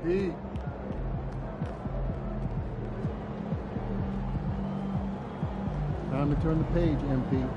MP. Time to turn the page, MP.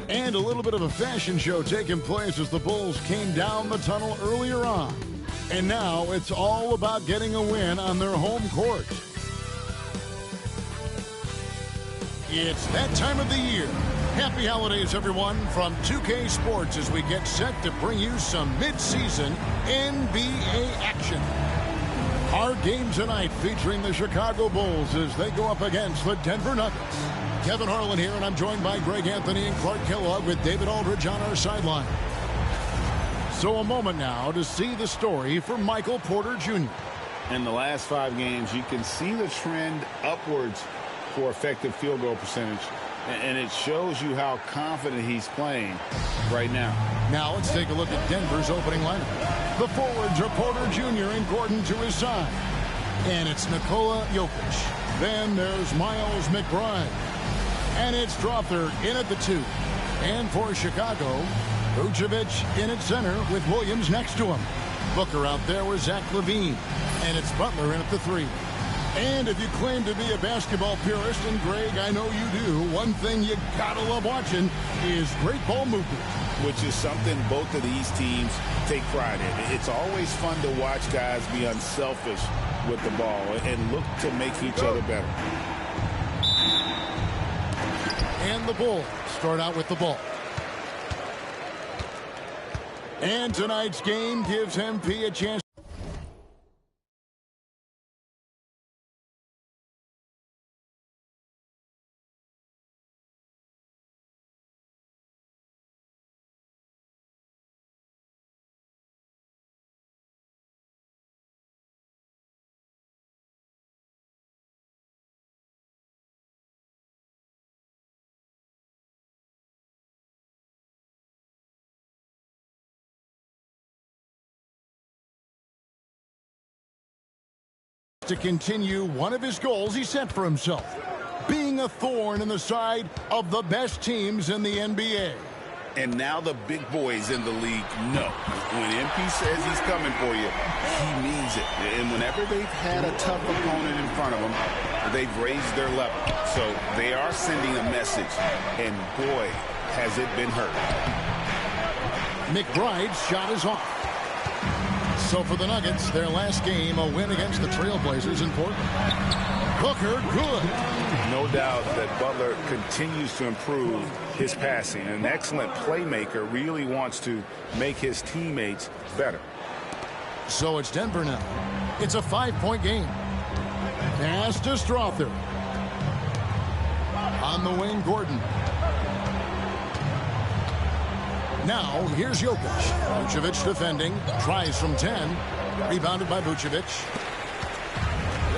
And a little bit of a fashion show taking place as the Bulls came down the tunnel earlier on. And now it's all about getting a win on their home court. It's that time of the year. Happy holidays, everyone, from 2K Sports as we get set to bring you some mid-season NBA action. Our game tonight featuring the Chicago Bulls as they go up against the Denver Nuggets. Kevin Harlan here, and I'm joined by Greg Anthony and Clark Kellogg with David Aldridge on our sideline. So a moment now to see the story for Michael Porter Jr. In the last 5 games, you can see the trend upwards for effective field goal percentage, and it shows you how confident he's playing right now. Now let's take a look at Denver's opening lineup. The forwards are Porter Jr. and Gordon to his side. And it's Nikola Jokic. Then there's Miles McBride. And it's Strawther in at the 2. And for Chicago, Vucevic in at center with Williams next to him. Booker out there with Zach LaVine. And it's Butler in at the 3. And if you claim to be a basketball purist, and Greg, I know you do, one thing you gotta love watching is great ball movement. Which is something both of these teams take pride in. It's always fun to watch guys be unselfish with the ball and look to make each other better. And the Bulls start out with the ball. And tonight's game gives MP a chance. To continue one of his goals he set for himself, being a thorn in the side of the best teams in the NBA. And now the big boys in the league know when MP says he's coming for you, he means it. And whenever they've had a tough opponent in front of them, they've raised their level. So they are sending a message, and boy, has it been heard. McBride's shot is off. So for the Nuggets, their last game, a win against the Trailblazers in Portland. Booker, good. No doubt that Butler continues to improve his passing. An excellent playmaker, really wants to make his teammates better. So it's Denver now. It's a 5-point game. Pass to Strawther. On the wing, Gordon. Now, here's Jokic. Vucevic defending. Tries from 10. Rebounded by Vucevic.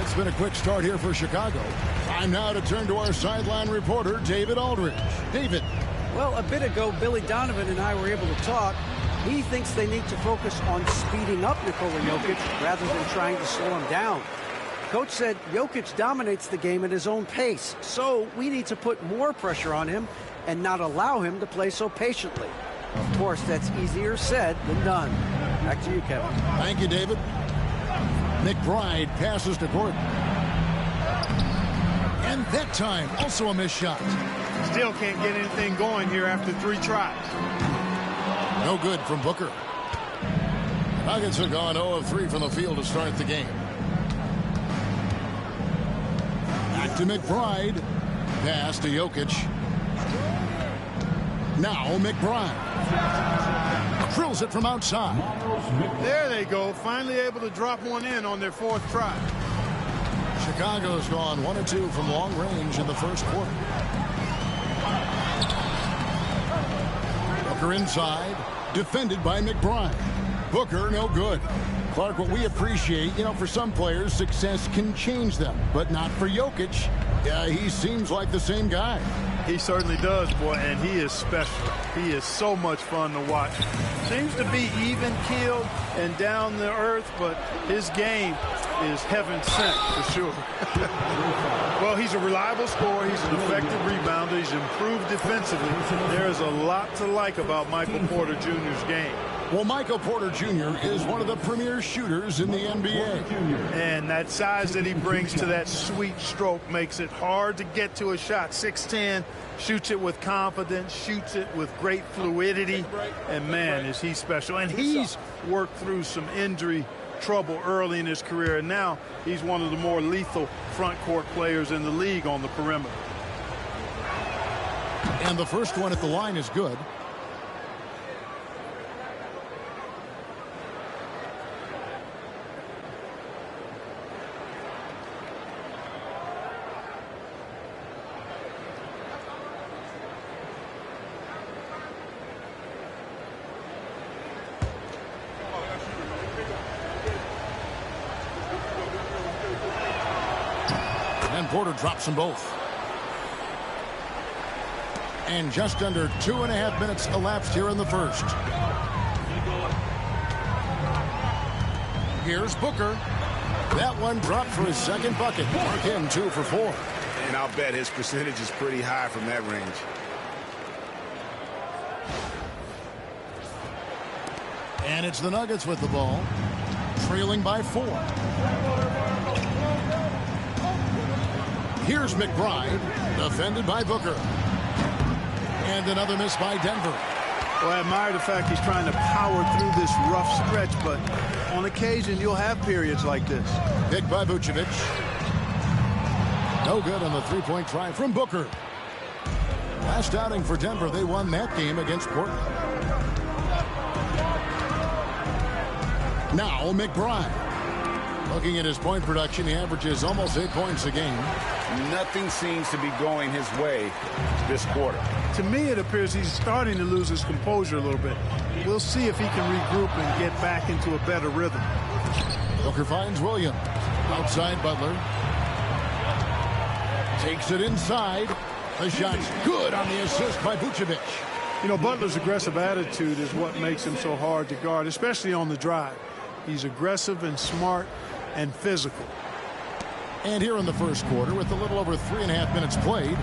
It's been a quick start here for Chicago. Time now to turn to our sideline reporter, David Aldridge. David. Well, a bit ago, Billy Donovan and I were able to talk. He thinks they need to focus on speeding up Nikola Jokic rather than trying to slow him down. Coach said Jokic dominates the game at his own pace, so we need to put more pressure on him and not allow him to play so patiently. Of course, that's easier said than done. Back to you, Kevin. Thank you, David. McBride passes to Gordon. And that time, also a missed shot. Still can't get anything going here after 3 tries. No good from Booker. Nuggets have gone 0 of 3 from the field to start the game. Back to McBride. Pass to Jokic. Now McBride. Drills it from outside. There they go. Finally able to drop one in on their 4th try. Chicago's gone 1 of 2 from long range in the first quarter. Booker inside. Defended by McBride. Booker, no good. Clark, what we appreciate, for some players, success can change them, but not for Jokic. He seems like the same guy. He certainly does, boy, and he is special. He is so much fun to watch. Seems to be even-keeled and down to earth, but his game is heaven sent for sure. Well, he's a reliable scorer. He's an effective rebounder. He's improved defensively. There is a lot to like about Michael Porter Jr.'s game. Well, Michael Porter Jr. is one of the premier shooters in the NBA. And that size that he brings to that sweet stroke makes it hard to get to a shot. 6'10", shoots it with confidence, shoots it with great fluidity. And, man, is he special. And he's worked through some injury trouble early in his career. And now he's one of the more lethal front court players in the league on the perimeter. And the first one at the line is good. And Porter drops them both. And just under 2.5 minutes elapsed here in the first. Here's Booker. That one dropped for his second bucket. Mark him 2 for 4. And I'll bet his percentage is pretty high from that range. And it's the Nuggets with the ball, trailing by 4. Here's McBride, defended by Booker. And another miss by Denver. Well, I admire the fact he's trying to power through this rough stretch, but on occasion you'll have periods like this. Picked by Vucevic. No good on the 3-point try from Booker. Last outing for Denver, they won that game against Portland. Now McBride. Looking at his point production, he averages almost 8 points a game. Nothing seems to be going his way this quarter. To me, it appears he's starting to lose his composure a little bit. We'll see if he can regroup and get back into a better rhythm. Booker finds Williams. Outside Butler. Takes it inside. The shot's good on the assist by Vucevic. Butler's aggressive attitude is what makes him so hard to guard, especially on the drive. He's aggressive and smart and physical. And here in the first quarter, with a little over 3.5 minutes played,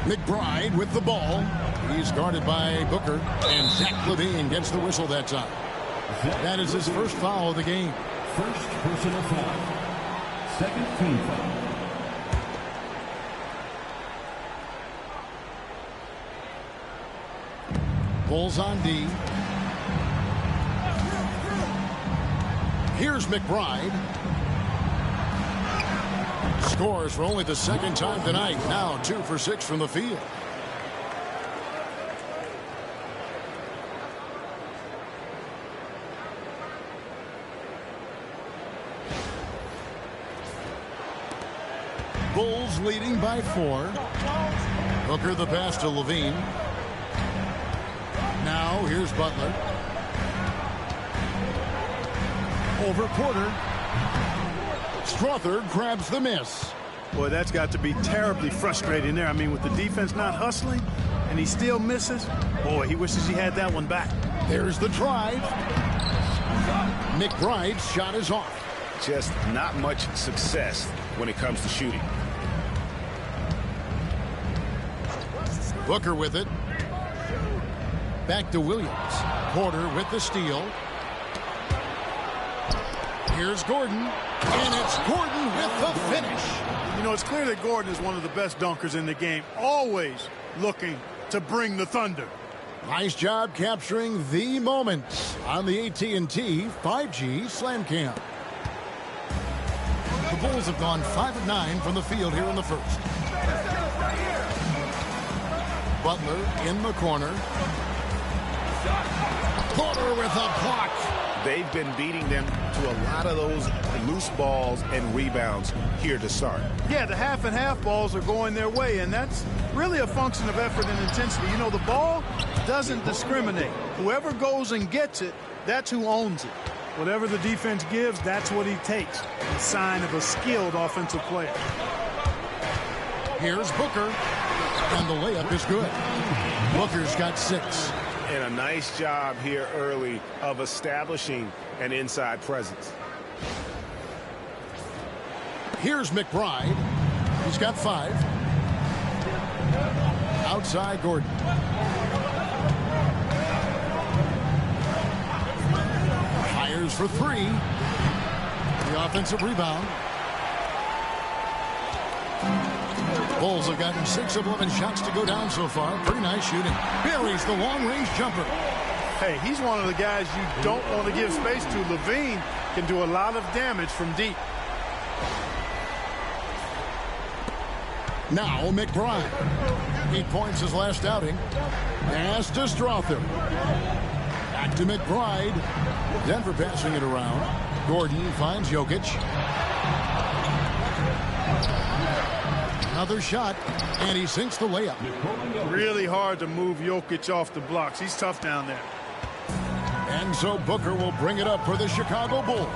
McBride with the ball. He's guarded by Booker, and Zach LaVine gets the whistle that time. That is his first foul of the game. First personal foul. Second team foul. Bulls on D. Here's McBride. Scores for only the second time tonight. Now 2 for 6 from the field. Bulls leading by 4. Booker the pass to LaVine. Now here's Butler. Over Porter. Strother grabs the miss. Boy, that's got to be terribly frustrating there. I mean, with the defense not hustling and he still misses, boy, he wishes he had that one back. There's the drive. McBride's shot is off. Just not much success when it comes to shooting. Booker with it. Back to Williams. Porter with the steal. Here's Gordon. And it's Gordon with the finish. You know, it's clear that Gordon is one of the best dunkers in the game. Always looking to bring the thunder. Nice job capturing the moment on the AT&T 5G Slam Cam. The Bulls have gone 5 of 9 from the field here in the first. Butler in the corner. Porter with a block. They've been beating them to a lot of those loose balls and rebounds here to start. Yeah, the half and half balls are going their way, and that's really a function of effort and intensity. You know, the ball doesn't discriminate. Whoever goes and gets it, that's who owns it. Whatever the defense gives, that's what he takes. A sign of a skilled offensive player. Here's Booker. And the layup is good. Booker's got 6. And a nice job here early of establishing an inside presence. Here's McBride. He's got 5. Outside Gordon. Fires for 3. The offensive rebound. Bulls have gotten 6 of 11 shots to go down so far. Pretty nice shooting. Buries the long-range jumper. Hey, he's one of the guys you don't want to give space to. LaVine can do a lot of damage from deep. Now McBride. 8 points his last outing. Pass to Strother. Back to McBride. Denver passing it around. Gordon finds Jokic. Another shot, and he sinks the layup. Really hard to move Jokic off the blocks. He's tough down there. And so Booker will bring it up for the Chicago Bulls.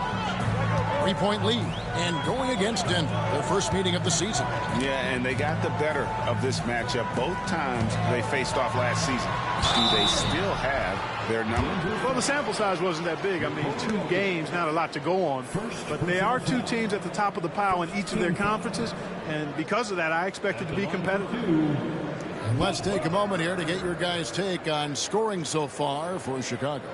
3-point lead, and going against Denver, their first meeting of the season. Yeah, and they got the better of this matchup both times they faced off last season. Do they still have their number? Well, the sample size wasn't that big. I mean, 2 games, not a lot to go on. But they are 2 teams at the top of the pile in each of their conferences, and because of that, I expect it to be competitive. And let's take a moment here to get your guys' take on scoring so far for Chicago.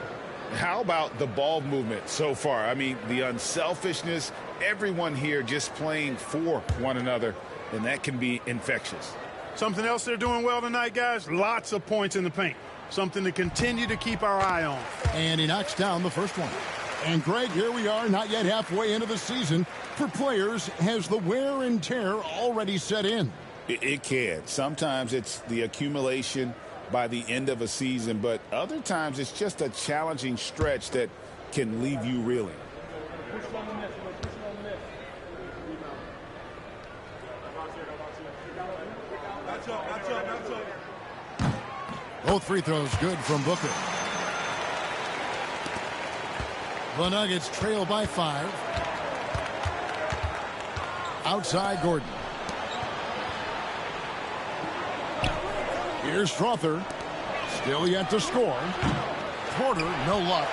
How about the ball movement so far? I mean, the unselfishness, everyone here just playing for one another, and that can be infectious. Something else they're doing well tonight, guys, lots of points in the paint. Something to continue to keep our eye on. And he knocks down the first one. And Greg, here we are, not yet halfway into the season. For players, has the wear and tear already set in? It can. Sometimes it's the accumulation by the end of a season, but other times it's just a challenging stretch that can leave you reeling. Both free throws good from Booker. The Nuggets trail by 5. Outside Gordon. Here's Strother. Still yet to score. Porter, no luck.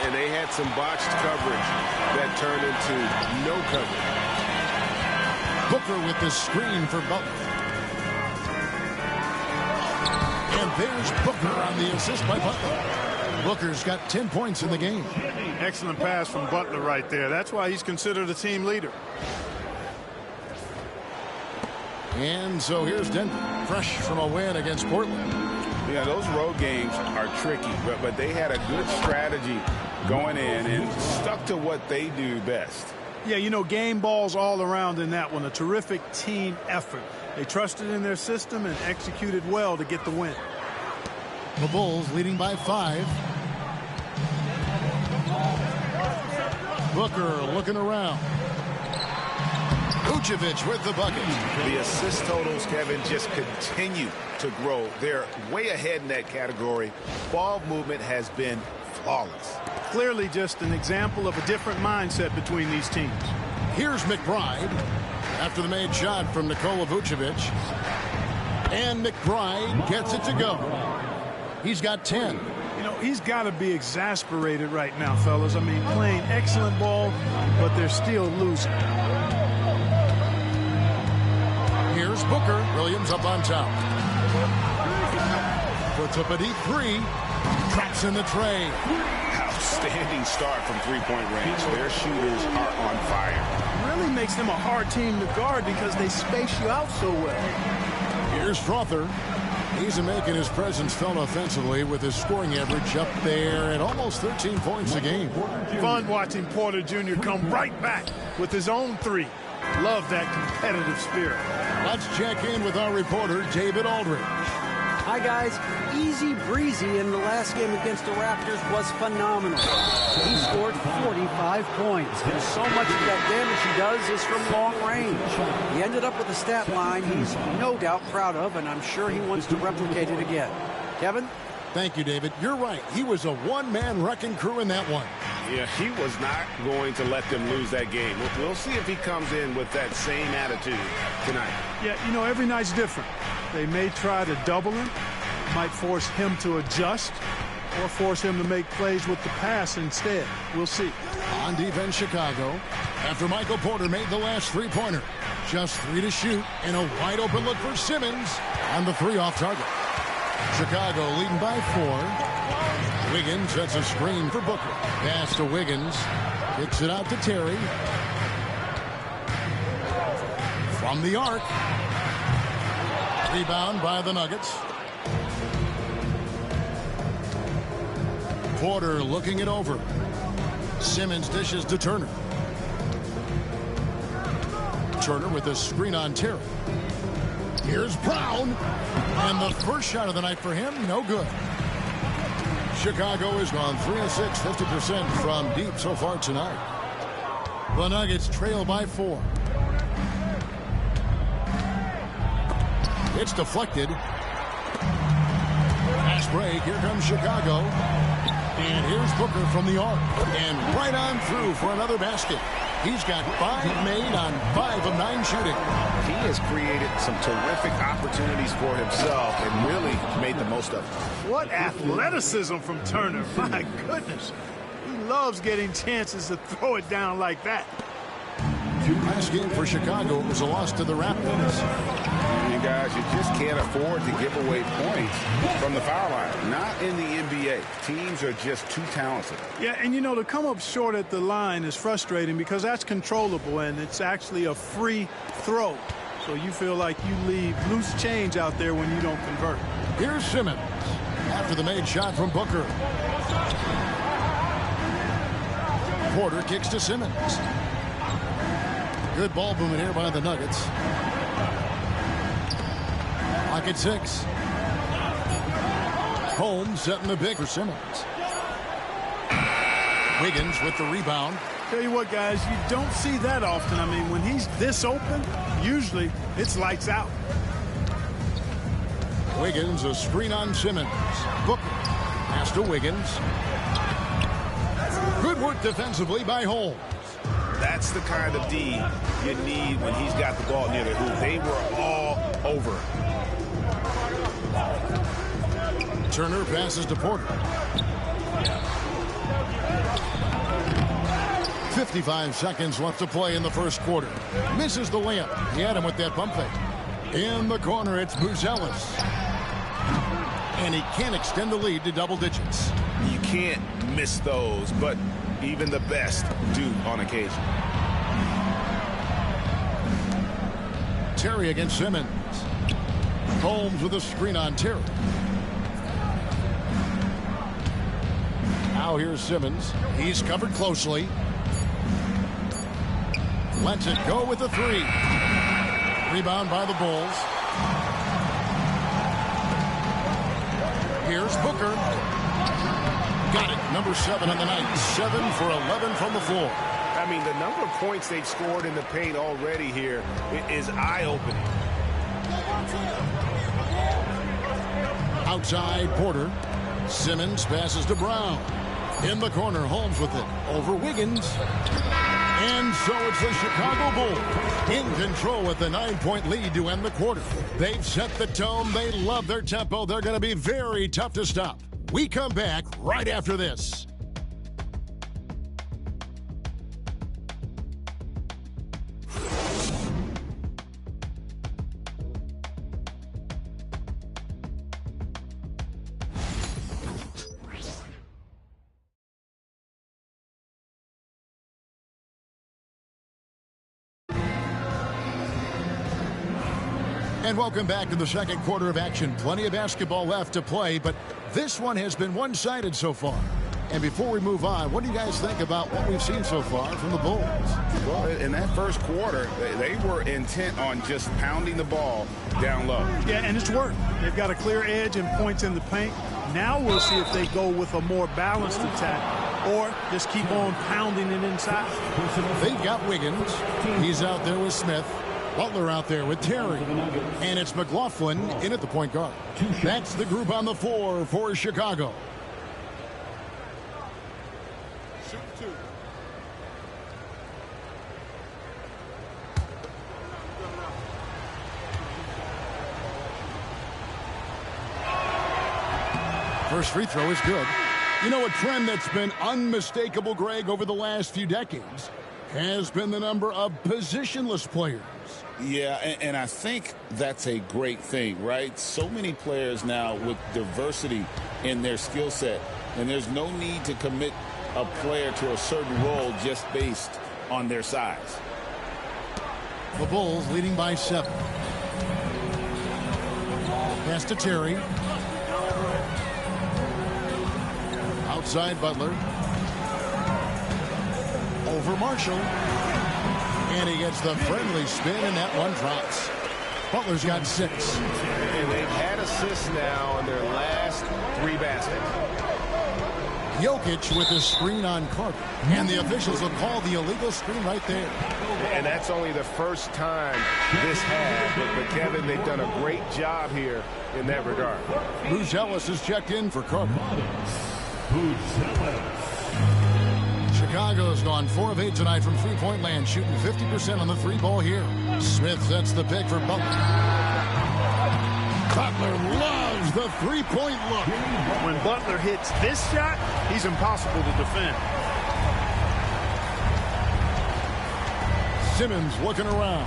And they had some botched coverage that turned into no coverage. Booker with the screen for Butler. And there's Booker on the assist by Butler. Booker's got 10 points in the game. Excellent pass from Butler right there. That's why he's considered a team leader. And so here's Denver, fresh from a win against Portland. Yeah, those road games are tricky, but they had a good strategy going in and stuck to what they do best. Yeah, you know, game balls all around in that one. A terrific team effort. They trusted in their system and executed well to get the win. The Bulls leading by 5. Booker looking around. Vucevic with the bucket. The assist totals, Kevin, just continue to grow. They're way ahead in that category. Ball movement has been flawless. Clearly just an example of a different mindset between these teams. Here's McBride after the made shot from Nikola Vucevic. And McBride gets it to go. He's got 10. You know, he's got to be exasperated right now, fellas. I mean, playing excellent ball, but they're still losing. Here's Booker. Williams up on top. Puts up a deep three. Traps in the tray. Outstanding start from three-point range. Their shooters are on fire. Really makes them a hard team to guard because they space you out so well. Here's Strother. He's making his presence felt offensively with his scoring average up there at almost 13 points a game. Fun watching Porter Jr. come right back with his own three. Love that competitive spirit. Let's check in with our reporter, David Aldridge. Hi, guys. Easy breezy in the last game against the Raptors was phenomenal. He scored 45 points. And so much of that damage he does is from long range. He ended up with a stat line he's no doubt proud of, and I'm sure he wants to replicate it again. Kevin? Thank you, David. You're right. He was a one-man wrecking crew in that one. Yeah, he was not going to let them lose that game. We'll see if he comes in with that same attitude tonight. Yeah, you know, every night's different. They may try to double him, might force him to adjust, or force him to make plays with the pass instead. We'll see. On defense, Chicago, after Michael Porter made the last three-pointer. Just 3 to shoot, and a wide-open look for Simmons on the 3 off target. Chicago leading by 4. Wiggins sets a screen for Booker. Pass to Wiggins. Kicks it out to Terry. From the arc. Rebound by the Nuggets. Porter looking it over. Simmons dishes to Turner. Turner with a screen on Terry. Here's Brown. And the first shot of the night for him, no good. Chicago has gone 3 of 6, 50% from deep so far tonight. The Nuggets trail by 4. It's deflected. Pass break. Here comes Chicago. And here's Booker from the arc. And right on through for another basket. He's got 5 made on 5 of 9 shooting. He has created some terrific opportunities for himself and really made the most of it. What athleticism from Turner. My goodness. He loves getting chances to throw it down like that. Last game for Chicago was a loss to the Raptors. You guys, you just can't afford to give away points from the foul line. Not in the NBA. Teams are just too talented. Yeah, and you know, to come up short at the line is frustrating because that's controllable and it's actually a free throw. So you feel like you leave loose change out there when you don't convert. Here's Simmons after the made shot from Booker. Porter kicks to Simmons. Good ball movement here by the Nuggets. Clock at 6. Holmes setting the big for Simmons. Wiggins with the rebound. Tell you what, guys, you don't see that often. I mean, when he's this open, usually it's lights out. Wiggins, a screen on Simmons. Booker. Pass to Wiggins. Good work defensively by Holmes. That's the kind of D you need when he's got the ball near the hoop. They were all over. Turner passes to Porter. 55 seconds left to play in the first quarter. Misses the layup. He had him with that pump fake. In the corner, it's Buzelis. And he can't extend the lead to double digits. You can't miss those, but even the best do on occasion. Terry against Simmons. Holmes with a screen on Terry. Now here's Simmons. He's covered closely. Lets it go with the 3. Rebound by the Bulls. Here's Booker. Got it. Number 7 on the night. 7 for 11 from the floor. I mean, the number of points they've scored in the paint already here is eye-opening. Outside, Porter. Simmons passes to Brown. In the corner, Holmes with it. Over Wiggins. And so it's the Chicago Bulls in control with the 9-point lead to end the quarter. They've set the tone. They love their tempo. They're going to be very tough to stop. We come back right after this. And welcome back to the second quarter of action. Plenty of basketball left to play, but this one has been one-sided so far. And before we move on, what do you guys think about what we've seen so far from the Bulls? Well, in that first quarter, they were intent on just pounding the ball down low. Yeah, and it's worked. They've got a clear edge and points in the paint. Now we'll see if they go with a more balanced attack or just keep on pounding it inside. They've got Wiggins. He's out there with Smith. Butler out there with Terry. And it's McLaughlin in at the point guard. That's the group on the floor for Chicago. First free throw is good. You know, a trend that's been unmistakable, Greg, over the last few decades has been the number of positionless players. Yeah, and I think that's a great thing, right? So many players now with diversity in their skill set, and there's no need to commit a player to a certain role just based on their size. The Bulls leading by 7. Pass to Terry. Outside Butler. Over Marshall. And he gets the friendly spin, and that one drops. Butler's got 6. And they've had assists now in their last 3 baskets. Jokic with the screen on Carter. And the officials will call the illegal screen right there. And that's only the first time this had. But Kevin, they've done a great job here in that regard. Bruce Ellis is checked in for Carter. Chicago's gone 4 of 8 tonight from three-point land, shooting 50% on the 3-ball here. Smith sets the pick for Butler. Butler loves the 3-point look. When Butler hits this shot, he's impossible to defend. Simmons looking around.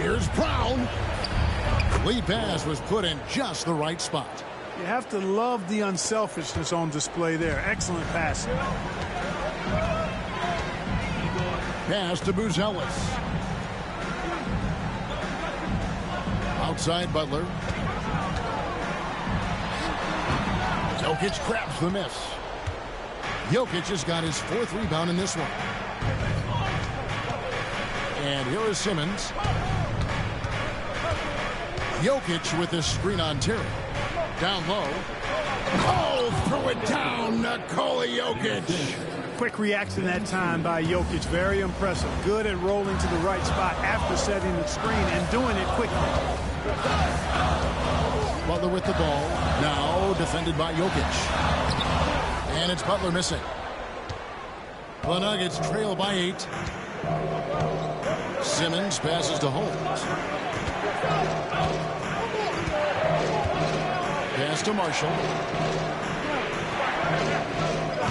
Here's Brown. Lee pass was put in just the right spot. You have to love the unselfishness on display there. Excellent passing. Pass to Buzelis. Outside Butler. Jokic grabs the miss. Jokic has got his 4th rebound in this one. And here is Simmons. Jokic with the screen on Terry. Down low. Oh, throw it down, Nikola Jokic. Quick reaction that time by Jokic. Very impressive. Good at rolling to the right spot after setting the screen and doing it quickly. Butler with the ball. Now defended by Jokic. And it's Butler missing. The Nuggets trail by 8. Simmons passes to Holmes. Pass to Marshall.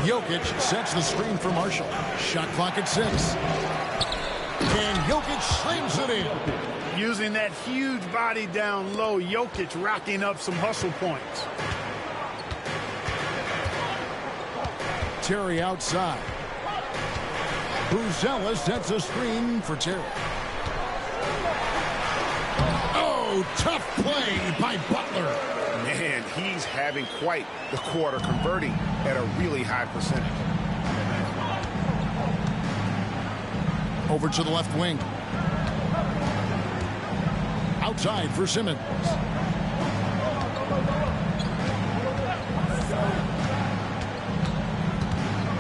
Jokic sets the screen for Marshall. Shot clock at 6. And Jokic slams it in. Using that huge body down low, Jokic racking up some hustle points. Terry outside. Buzelis sets a screen for Terry. Oh, tough play by Butler. Man, he's having quite the quarter, converting at a really high percentage. Over to the left wing. Outside for Simmons.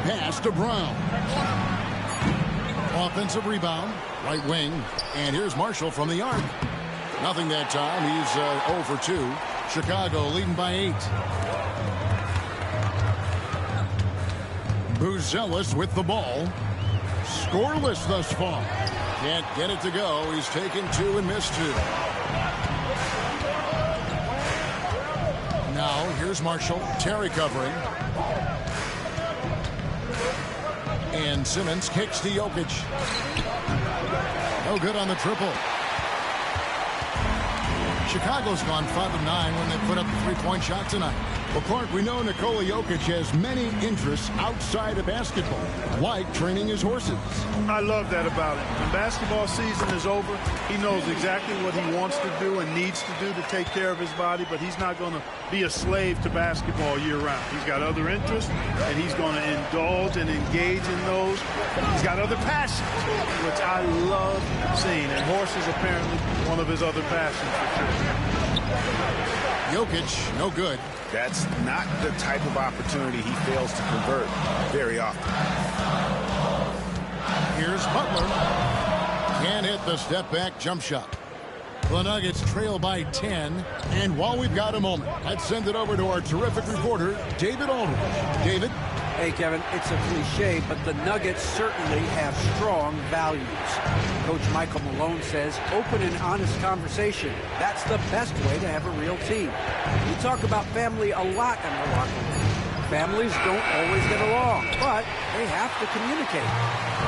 Pass to Brown. Offensive rebound, right wing. And here's Marshall from the arc. Nothing that time. He's 0 for 2. Chicago leading by 8. Buzelis with the ball. Scoreless thus far. Can't get it to go. He's taken 2 and missed 2. Now, Here's Marshall. Terry covering. And Simmons kicks to Jokic. No good on the triple. Chicago's gone 5 of 9 when they put up the three-point shot tonight. Well, Clark, we know Nikola Jokic has many interests outside of basketball, like training his horses. I love that about him. When basketball season is over, he knows exactly what he wants to do and needs to do to take care of his body, but he's not going to be a slave to basketball year-round. He's got other interests, and he's going to indulge and engage in those. He's got other passions, which I love seeing, and horses apparently one of his other passions for sure. Jokic, no good. That's not the type of opportunity he fails to convert very often. Here's Butler. Can't hit the step-back jump shot. The Nuggets trail by 10. And while we've got a moment, let's send it over to our terrific reporter, David Aldridge. David? Hey, Kevin, it's a cliche, but the Nuggets certainly have strong values. Coach Michael Malone says open and honest conversation. That's the best way to have a real team. We talk about family a lot in the locker room. Families don't always get along, but they have to communicate.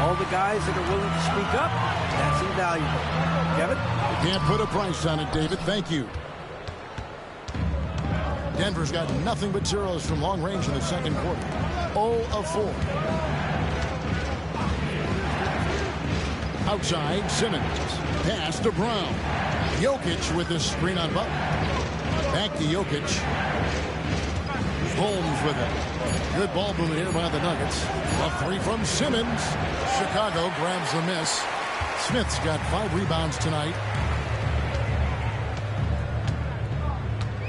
All the guys that are willing to speak up, that's invaluable. Kevin? Can't put a price on it, David. Thank you. Denver's got nothing but zeros from long range in the second quarter. 0 of 4. Outside, Simmons. Pass to Brown. Jokic with the screen on Butler. Back to Jokic. Holmes with it. Good ball movement here by the Nuggets. A three from Simmons. Chicago grabs the miss. Smith's got 5 rebounds tonight.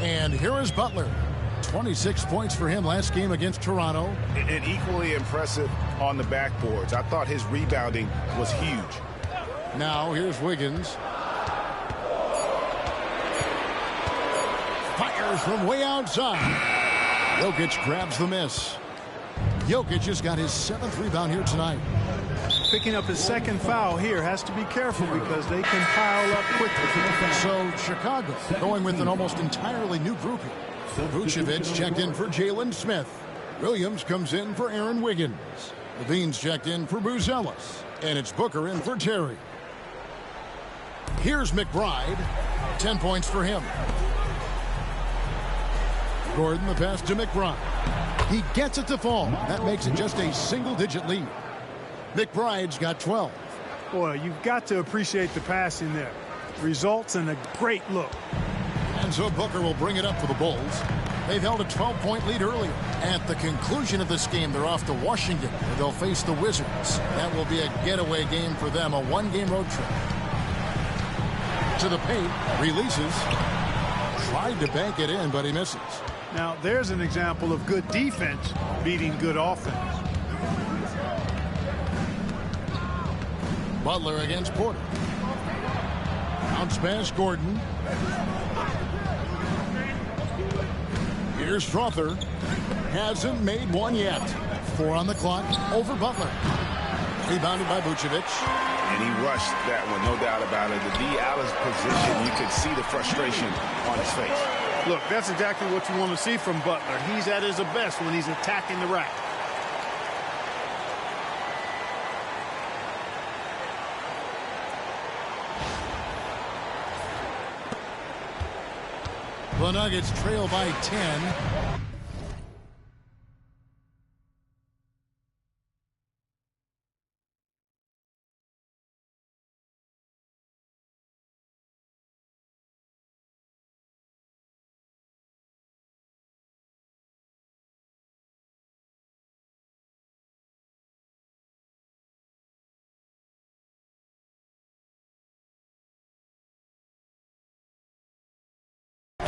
And here is Butler. 26 points for him last game against Toronto. And equally impressive on the backboards. I thought his rebounding was huge. Now here's Wiggins. Fires from way outside. Jokic grabs the miss. Jokic just got his 7th rebound here tonight. Picking up his second foul here, has to be careful because they can pile up quickly. So Chicago going with an almost entirely new group here. Vucevic checked in for Jalen Smith. Williams comes in for Aaron Wiggins. Levine's checked in for Buzelis. And it's Booker in for Terry. Here's McBride. 10 points for him. Gordon the pass to McBride. He gets it to fall. That makes it just a single-digit lead. McBride's got 12. Boy, you've got to appreciate the passing there. Results in a great look. And so Booker will bring it up for the Bulls. They've held a 12-point lead earlier. At the conclusion of this game, they're off to Washington, where they'll face the Wizards. That will be a getaway game for them, a one-game road trip. To the paint, releases. Tried to bank it in, but he misses. Now, there's an example of good defense beating good offense. Butler against Porter. Bounce pass, Gordon. Here's Strother. Hasn't made one yet. 4 on the clock. Over Butler. Rebounded by Vucevic. And he rushed that one, no doubt about it. To be out of position, you could see the frustration on his face. Look, that's exactly what you want to see from Butler. He's at his best when he's attacking the rack. The Nuggets trail by 10.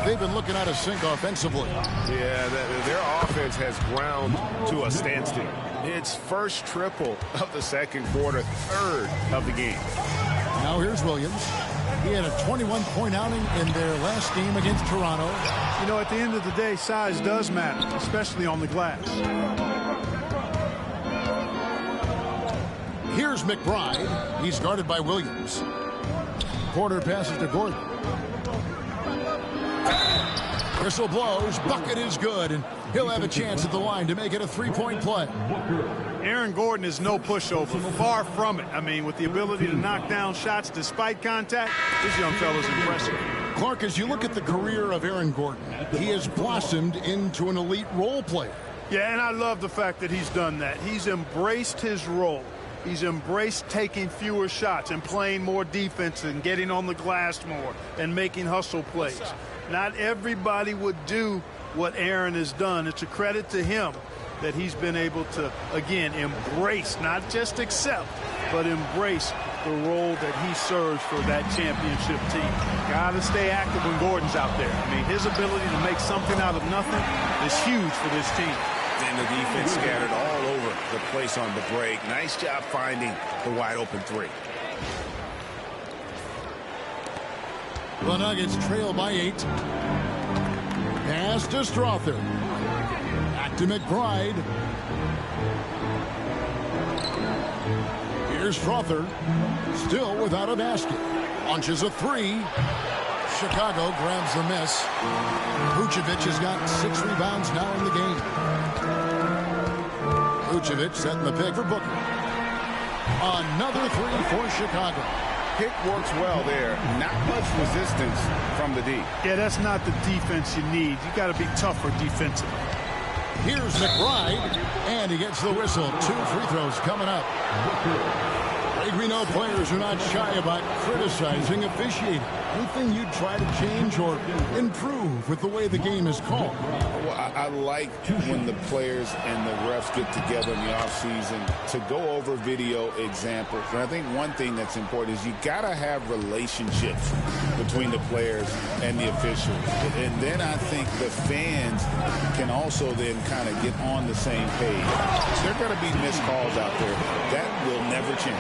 They've been looking out of sync offensively. Yeah, their offense has ground to a standstill. It's first triple of the second quarter, third of the game. Now here's Williams. He had a 21-point outing in their last game against Toronto. You know, at the end of the day, size does matter, especially on the glass. Here's McBride. He's guarded by Williams. Porter passes to Gordon. Whistle blows. Bucket is good, and he'll have a chance at the line to make it a three-point play. Aaron Gordon is no pushover. Far from it. I mean, with the ability to knock down shots despite contact, this young fella's impressive. Clark, as you look at the career of Aaron Gordon, he has blossomed into an elite role player. Yeah, and I love the fact that he's done that. He's embraced his role. He's embraced taking fewer shots and playing more defense and getting on the glass more and making hustle plays. Not everybody would do what Aaron has done. It's a credit to him that he's been able to, again, embrace, not just accept, but embrace the role that he serves for that championship team. Got to stay active when Gordon's out there. I mean, his ability to make something out of nothing is huge for this team. And the defense scattered all over the place on the break. Nice job finding the wide open three. The Nuggets trail by 8. Pass to Strother. Back to McBride. Here's Strother. Still without a basket. Launches a three. Chicago grabs the miss. Vucevic has got 6 rebounds now in the game. Vucevic setting the pick for Booker. Another three for Chicago. Pick works well there. Not much resistance from the D. Yeah, that's not the defense you need. You got to be tougher defensively. Here's McBride, and he gets the whistle. 2 free throws coming up. We know players are not shy about criticizing officiating. Anything you'd try to change or improve with the way the game is called? Well, I like when the players and the refs get together in the offseason to go over video examples. And I think one thing that's important is you got to have relationships between the players and the officials. And then I think the fans can also then kind of get on the same page. There are going to be missed calls out there. That will never change.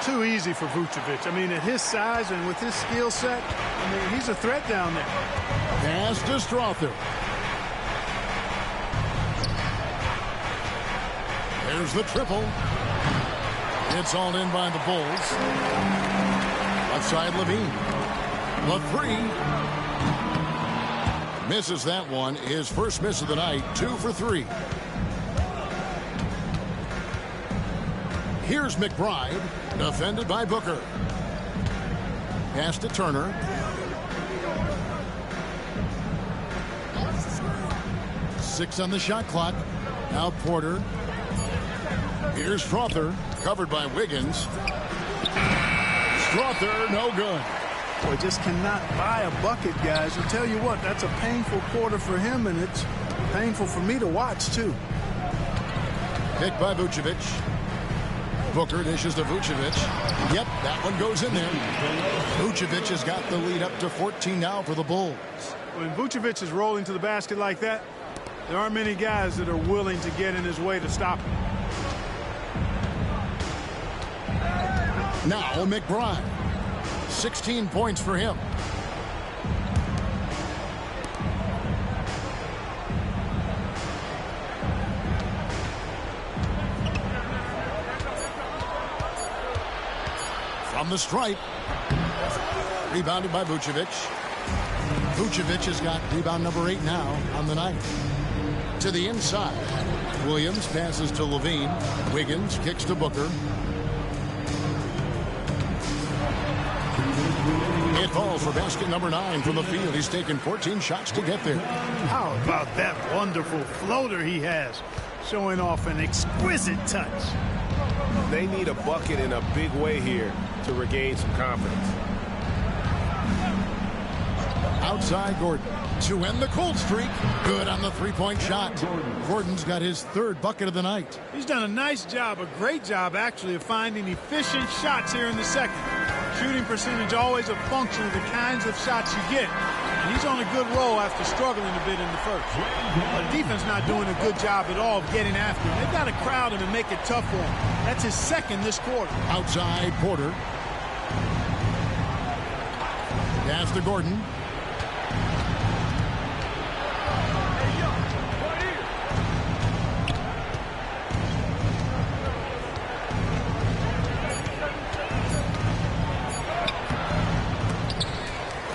Too easy for Vucevic. I mean, at his size and with his skill set, I mean, he's a threat down there. Pass to Strother. There's the triple. It's all in by the Bulls. Left side, Levine. The three. Misses that one. His first miss of the night. 2 for 3. Here's McBride, defended by Booker. Pass to Turner. Six on the shot clock. Now Porter. Here's Strother, covered by Wiggins. Strother, no good. Boy, just cannot buy a bucket, guys. I'll tell you what, that's a painful quarter for him, and it's painful for me to watch, too. Picked by Vucevic. Booker dishes to Vucevic. Yep, that one goes in there. Vucevic has got the lead up to 14 now for the Bulls. When Vucevic is rolling to the basket like that, there aren't many guys that are willing to get in his way to stop him. Now McBride. 16 points for him. From the stripe. Rebounded by Vucevic. Vucevic has got rebound number 8 now on the night. To the inside. Williams passes to Levine. Wiggins kicks to Booker. It falls for basket number 9 from the field. He's taken 14 shots to get there. How about that wonderful floater he has, showing off an exquisite touch. They need a bucket in a big way here to regain some confidence. Outside Gordon to end the cold streak. Good on the three-point shot. Gordon's got his 3rd bucket of the night. He's done a nice job, a great job actually, of finding efficient shots here in the second. Shooting percentage always a function of the kinds of shots you get. And he's on a good roll after struggling a bit in the first. The defense not doing a good job at all of getting after him. They've got to crowd him and make it tough for him. That's his 2nd this quarter. Outside Porter. Pass to Gordon.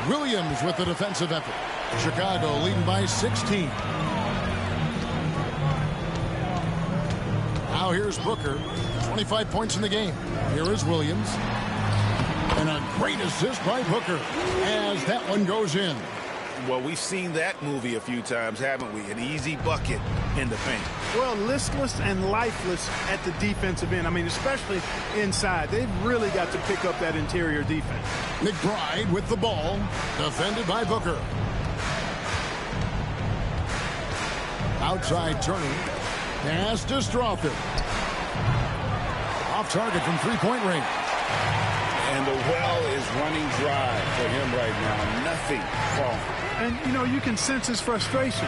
Williams with the defensive effort. Chicago leading by 16. Now here's Booker. 25 points in the game. Here is Williams. And a great assist by Booker as that one goes in. Well, we've seen that movie a few times, haven't we? An easy bucket in the paint. Well, listless and lifeless at the defensive end. I mean, especially inside. They've really got to pick up that interior defense. McBride with the ball. Defended by Booker. Outside turning. Pass to Strawther. Off target from three-point range. And the well is running dry for him right now. Nothing falling. And, you know, you can sense his frustration.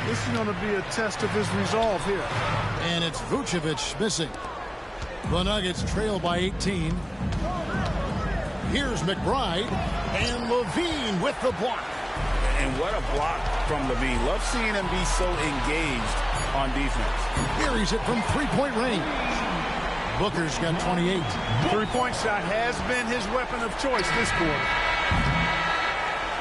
This is going to be a test of his resolve here. And it's Vucevic missing. The Nuggets trail by 18. Here's McBride. And Levine with the block. And what a block from Levine. Love seeing him be so engaged on defense. Here he's it from three-point range. Booker's got 28. Three-point shot has been his weapon of choice this quarter.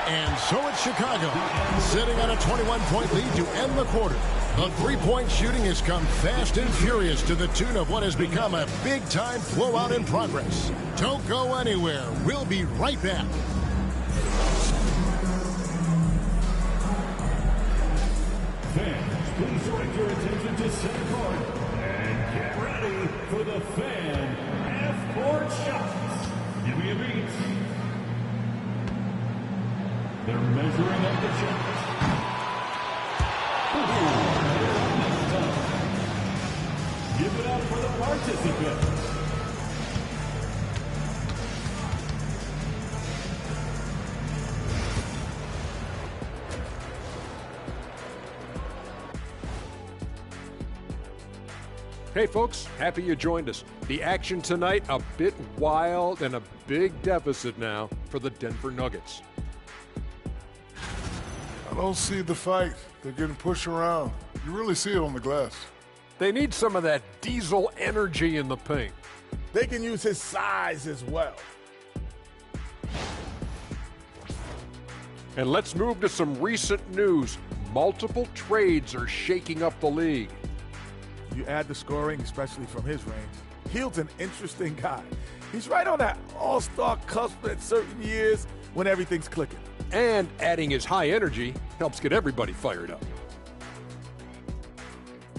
And so it's Chicago, sitting on a 21-point lead to end the quarter. The three-point shooting has come fast and furious to the tune of what has become a big-time blowout in progress. Don't go anywhere. We'll be right back. Fans, please direct your attention to center court and get ready for the fan half-court shots. Give me a beat. They're measuring up the shots. Give it up for the participants. Hey folks, happy you joined us. The action tonight, a bit wild and a big deficit now for the Denver Nuggets. I don't see the fight. They're getting pushed around. You really see it on the glass. They need some of that diesel energy in the paint. They can use his size as well. And let's move to some recent news. Multiple trades are shaking up the league. You add the scoring, especially from his range. Hield's an interesting guy. He's right on that all-star cusp at certain years when everything's clicking. And adding his high energy helps get everybody fired up.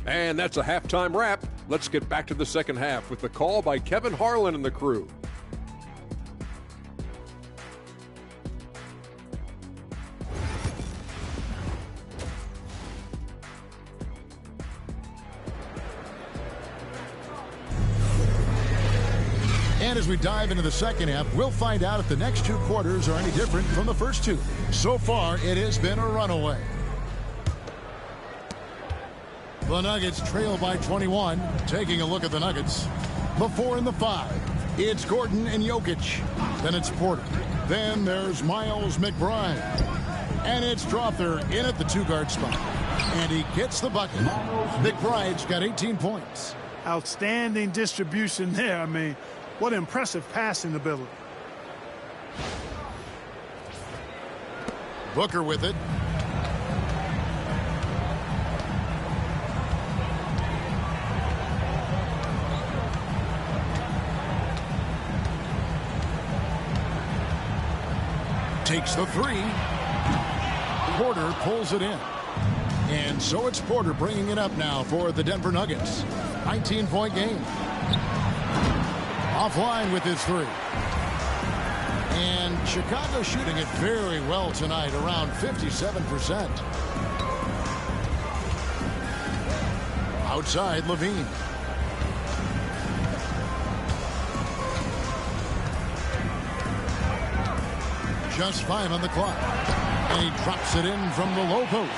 And that's a halftime wrap. Let's get back to the second half with the call by Kevin Harlan and the crew. And as we dive into the second half, we'll find out if the next two quarters are any different from the first two. So far, it has been a runaway. The Nuggets trail by 21. Taking a look at the Nuggets. The 4 and the 5. It's Gordon and Jokic. Then it's Porter. Then there's Miles McBride. And it's Strawther in at the two-guard spot. And he gets the bucket. McBride's got 18 points. Outstanding distribution there. I mean, what impressive passing ability. Booker with it. Takes the three. Porter pulls it in. And so it's Porter bringing it up now for the Denver Nuggets. 19-point game. Offline with his three. And Chicago shooting it very well tonight, around 57%. Outside, Levine. Just 5 on the clock. And he drops it in from the low post.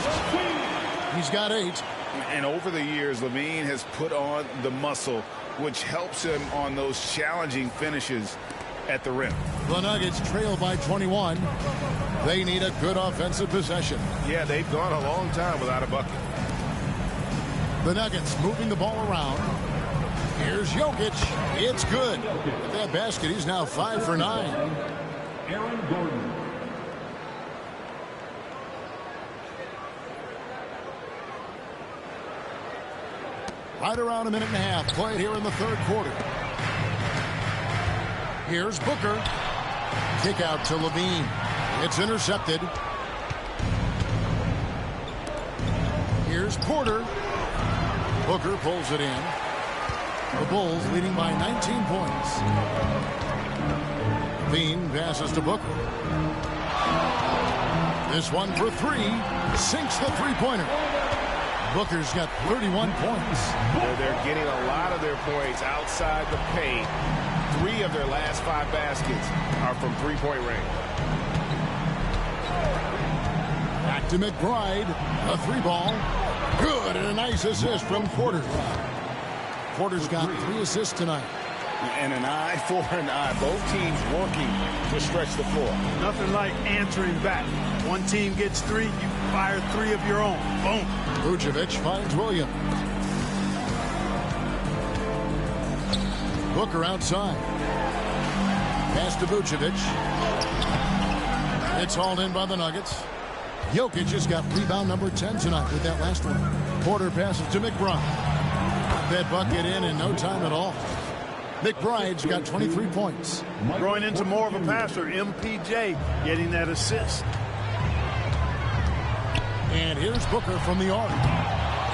He's got 8. And over the years, Levine has put on the muscle, which helps him on those challenging finishes at the rim. The Nuggets trail by 21. They need a good offensive possession. Yeah, they've gone a long time without a bucket. The Nuggets moving the ball around. Here's Jokic. It's good. With that basket, he's now 5 for 9. Aaron Gordon. Right around a minute and a half played here in the third quarter. Here's Booker. Kick out to Levine. It's intercepted. Here's Porter. Booker pulls it in. The Bulls leading by 19 points. Levine passes to Booker. This one for three. Sinks the three-pointer. Booker's got 31 points. They're getting a lot of their points outside the paint. 3 of their last 5 baskets are from three-point range. Back to McBride. A 3-ball. Good, and a nice assist from Porter. Porter's got 3 assists tonight. And an eye for an eye. Both teams working to stretch the floor. Nothing like answering back. One team gets 3, you fire 3 of your own. Boom. Vucevic finds Williams. Booker outside. Pass to Vucevic. It's hauled in by the Nuggets. Jokic just got rebound number 10 tonight with that last one. Porter passes to McBride. That bucket in no time at all. McBride's got 23 points. Growing into more of a passer. MPJ getting that assist. And here's Booker from the arc.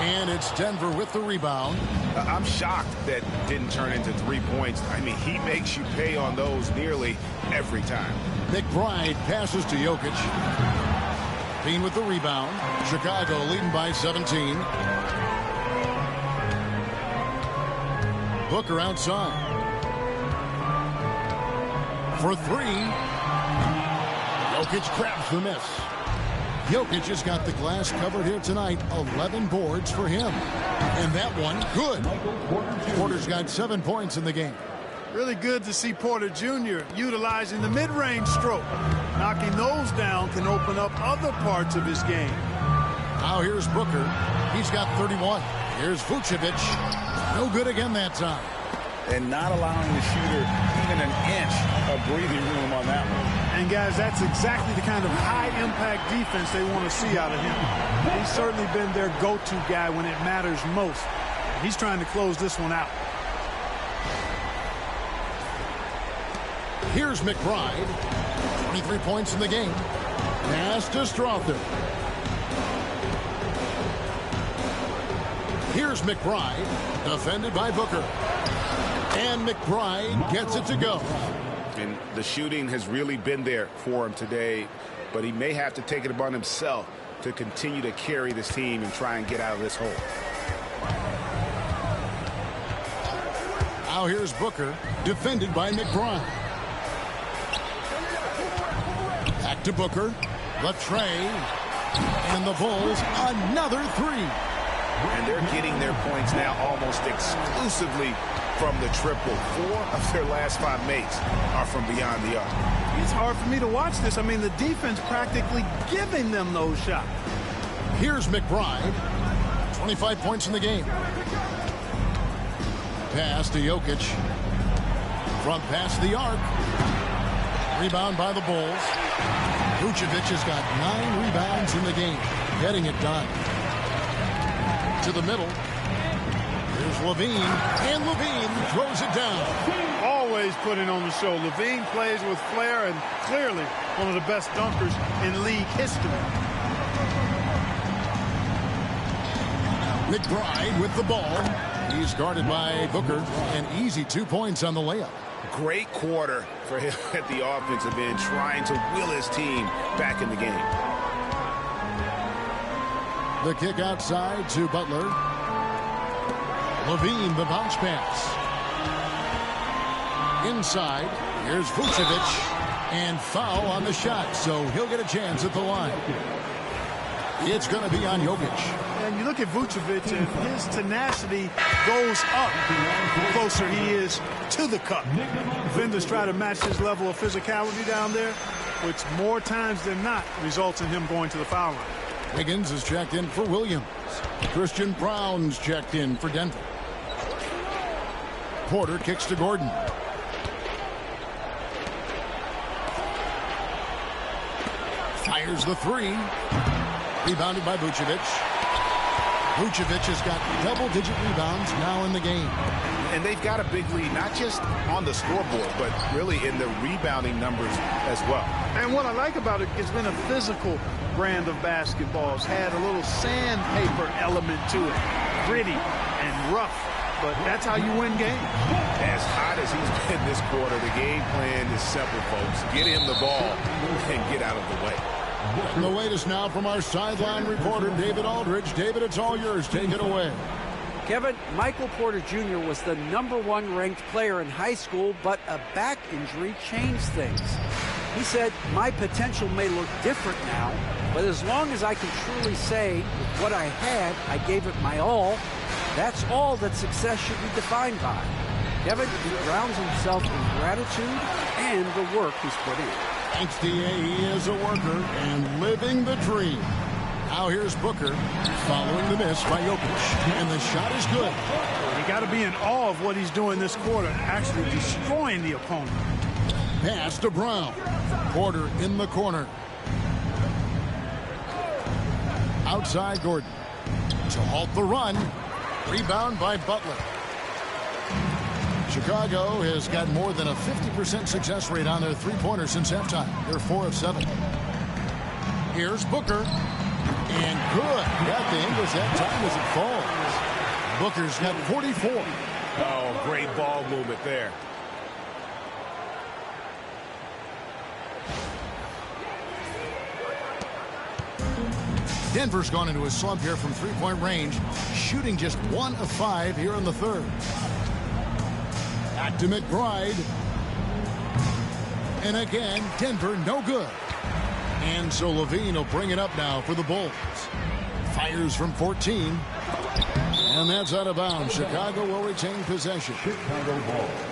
And it's Denver with the rebound. I'm shocked that didn't turn into 3 points. I mean, he makes you pay on those nearly every time. McBride passes to Jokic. Bean with the rebound. Chicago leading by 17. Booker outside. For 3. Jokic grabs the miss. Jokic has got the glass covered here tonight. 11 boards for him. And that one, good. Porter's got 7 points in the game. Really good to see Porter Jr. utilizing the mid-range stroke. Knocking those down can open up other parts of his game. Now here's Booker. He's got 31. Here's Vucevic. No good again that time. And not allowing the shooter even an inch of breathing room on that one. And guys, that's exactly the kind of high-impact defense they want to see out of him. He's certainly been their go-to guy when it matters most. He's trying to close this one out. Here's McBride. 23 points in the game. Pass to Strother. Here's McBride. Defended by Booker. And McBride gets it to go. And the shooting has really been there for him today, but he may have to take it upon himself to continue to carry this team and try and get out of this hole. Now here's Booker, defended by McBride. Back to Booker. Latrey. And the Bulls, another 3. And they're getting their points now almost exclusively from the triple. 4 of their last 5 makes are from beyond the arc. It's hard for me to watch this. I mean, the defense practically giving them those shots. Here's McBride. 25 points in the game. Pass to Jokic. Front pass the arc. Rebound by the Bulls. Vucevic has got 9 rebounds in the game. Getting it done. To the middle. Here's Levine. And Levine throws it down. Always putting on the show. Levine plays with flair and clearly one of the best dunkers in league history. McBride with the ball. He's guarded by Booker. An easy 2 points on the layup. Great quarter for him at the offensive end, trying to will his team back in the game. The kick outside to Butler. Levine, the bounce pass. Inside, here's Vucevic. And foul on the shot, so he'll get a chance at the line. It's going to be on Jokic. And you look at Vucevic, and his tenacity goes up the closer he is to the cup. Defenders try to match his level of physicality down there, which more times than not results in him going to the foul line. Higgins is checked in for Williams. Christian Brown's checked in for Denver. Porter kicks to Gordon. Fires the 3. Rebounded by Vucevic. Vucevic has got double-digit rebounds now in the game. And they've got a big lead, not just on the scoreboard, but really in the rebounding numbers as well. And what I like about it, it's been a physical brand of basketball. It's had a little sandpaper element to it. Gritty and rough, but that's how you win games. As hot as he's been this quarter, the game plan is simple, folks. Get him the ball and get out of the way. And the latest now from our sideline reporter, David Aldridge. David, it's all yours. Take it away. Kevin, Michael Porter Jr. was the #1 ranked player in high school, but a back injury changed things. He said, "My potential may look different now, but as long as I can truly say with what I had, I gave it my all, that's all that success should be defined by." Kevin, he grounds himself in gratitude and the work he's put in. Thanks, D.A. He is a worker and living the dream. Now here's Booker following the miss by Jokic, and the shot is good. You got to be in awe of what he's doing this quarter, actually destroying the opponent. Pass to Brown. Porter in the corner. Outside Gordon. To halt the run. Rebound by Butler. Chicago has got more than a 50% success rate on their three-pointers since halftime. They're 4 of 7. Here's Booker. And good. Got the English that time as it falls. Booker's got 44. Oh, great ball movement there. Denver's gone into a slump here from three-point range, shooting just 1 of 5 here in the third. Back to McBride. And again, Denver no good. And so Levine will bring it up now for the Bulls. Fires from 14. And that's out of bounds. Chicago will retain possession.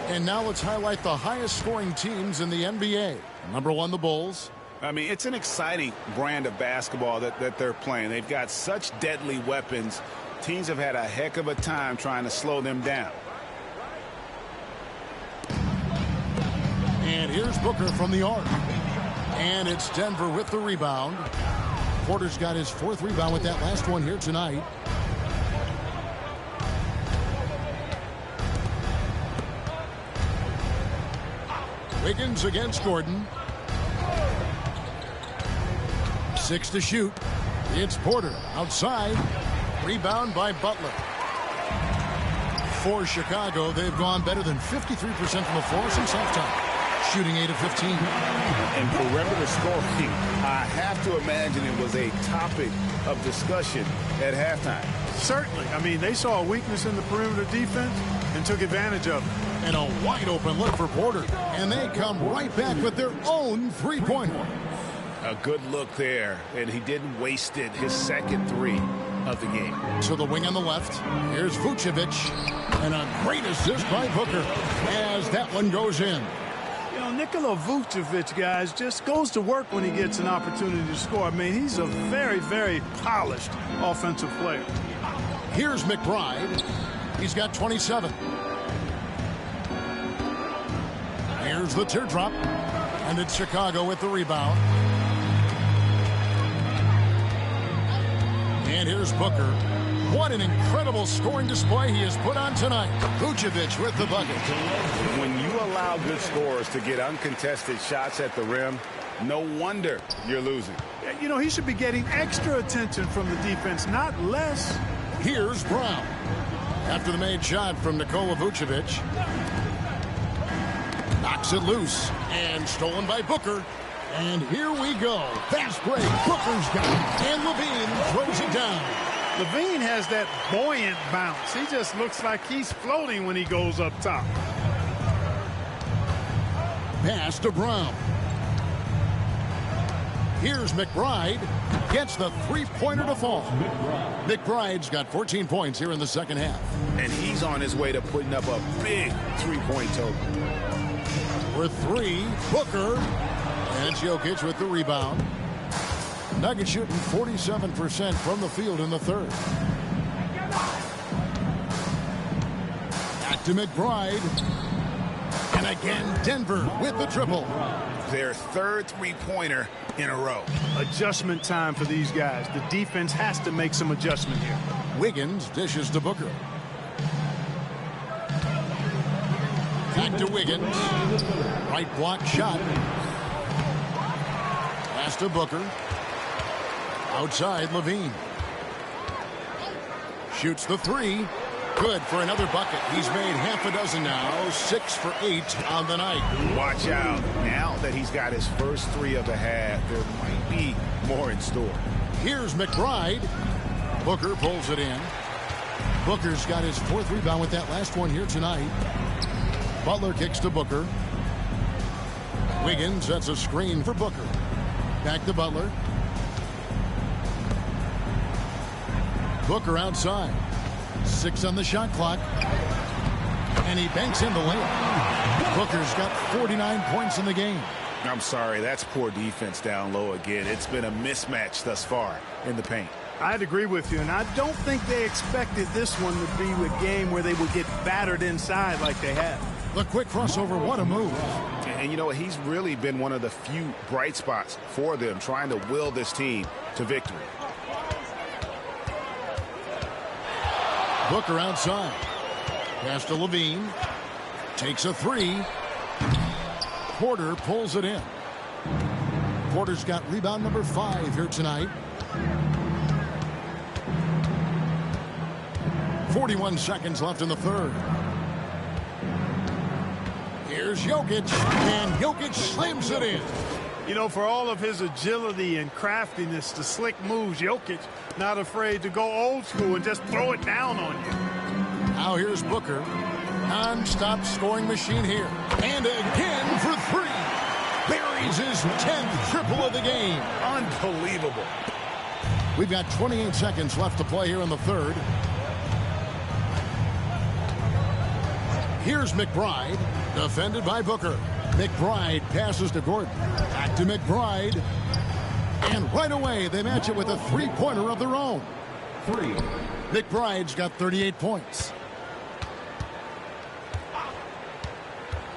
And now let's highlight the highest scoring teams in the NBA. #1, the Bulls. I mean, it's an exciting brand of basketball that they're playing. They've got such deadly weapons. Teams have had a heck of a time trying to slow them down. And here's Booker from the arc. And it's Denver with the rebound. Porter's got his 4th rebound with that last one here tonight. Wiggins against Gordon. 6 to shoot. It's Porter outside. Rebound by Butler. For Chicago, they've gone better than 53% from the floor since halftime. Shooting 8 of 15. And perimeter scoring, I have to imagine it was a topic of discussion at halftime. Certainly. I mean, they saw a weakness in the perimeter defense and took advantage of it. And a wide open look for Porter. And they come right back with their own three-pointer. A good look there, and he didn't waste it. His second 3 of the game. To the wing on the left. Here's Vucevic. And a great assist by Booker as that one goes in. You know, Nikola Vucevic, guys, just goes to work when he gets an opportunity to score. I mean, he's a very, very polished offensive player. Here's McBride. He's got 27. Here's the teardrop. And it's Chicago with the rebound. And here's Booker. What an incredible scoring display he has put on tonight. Vucevic with the bucket. When you allow good scorers to get uncontested shots at the rim, no wonder you're losing. You know, he should be getting extra attention from the defense, not less. Here's Brown. After the made shot from Nikola Vucevic. Knocks it loose. And stolen by Booker. And here we go. Fast break. Booker's got it. And Levine throws it down. Levine has that buoyant bounce. He just looks like he's floating when he goes up top. Pass to Brown. Here's McBride. Gets the three-pointer to fall. McBride's got 14 points here in the second half. And he's on his way to putting up a big three-point total. For 3, Booker. And Jokic with the rebound. Nuggets shooting 47% from the field in the third. Back to McBride. And again, Denver with the triple. Their 3rd three-pointer in a row. Adjustment time for these guys. The defense has to make some adjustment here. Wiggins dishes to Booker. Back to Wiggins. Right block shot. Pass to Booker. Outside Levine. Shoots the three. Good for another bucket. He's made half a dozen now. 6 for 8 on the night. Watch out. Now that he's got his first three of the half, there might be more in store. Here's McBride. Booker pulls it in. Booker's got his 4th rebound with that last one here tonight. Butler kicks to Booker. Wiggins sets a screen for Booker. Back to Butler. Booker outside. 6 on the shot clock. And he banks in the layup. Booker's got 49 points in the game. I'm sorry, that's poor defense down low again. It's been a mismatch thus far in the paint. I'd agree with you, and I don't think they expected this one to be a game where they would get battered inside like they have. The quick crossover, what a move. And you know what? He's really been one of the few bright spots for them, trying to will this team to victory. Booker outside. Pass to Levine. Takes a three. Porter pulls it in. Porter's got rebound number 5 here tonight. 41 seconds left in the third. Here's Jokic, and Jokic slams it in. You know, for all of his agility and craftiness, the slick moves, Jokic not afraid to go old school and just throw it down on you. Now here's Booker. Non-stop scoring machine here. And again for 3. Buries his 10th triple of the game. Unbelievable. We've got 28 seconds left to play here in the third. Here's McBride, defended by Booker. McBride passes to Gordon. Back to McBride. And right away, they match it with a three-pointer of their own. 3. McBride's got 38 points.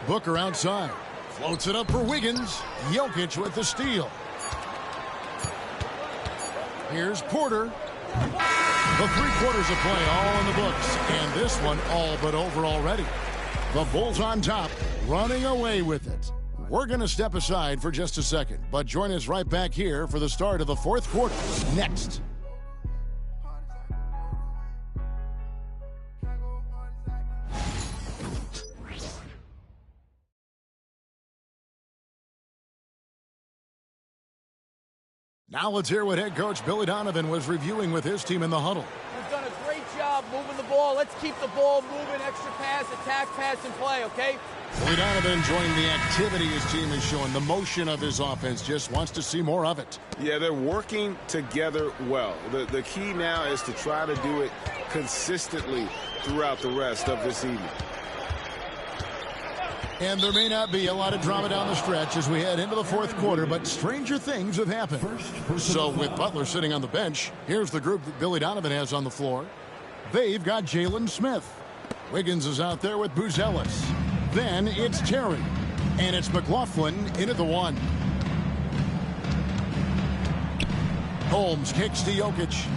Booker outside. Floats it up for Wiggins. Jokic with the steal. Here's Porter. The 3 quarters of play all in the books. And this one all but over already. The Bulls on top, running away with it. We're going to step aside for just a second, but join us right back here for the start of the 4th quarter. Next. Now let's hear what head coach Billy Donovan was reviewing with his team in the huddle. We've done a great job moving the ball. Let's keep the ball moving, extra pass, attack, pass, and play, okay? Billy Donovan enjoying the activity his team is showing, the motion of his offense, just wants to see more of it. Yeah, they're working together well. The key now is to try to do it consistently throughout the rest of this evening. And there may not be a lot of drama down the stretch as we head into the 4th quarter, but stranger things have happened. So with Butler sitting on the bench, here's the group that Billy Donovan has on the floor. They've got Jalen Smith. Wiggins is out there with Buzelis. Then it's Terry. And it's McLaughlin into the 1. Holmes kicks to Jokic.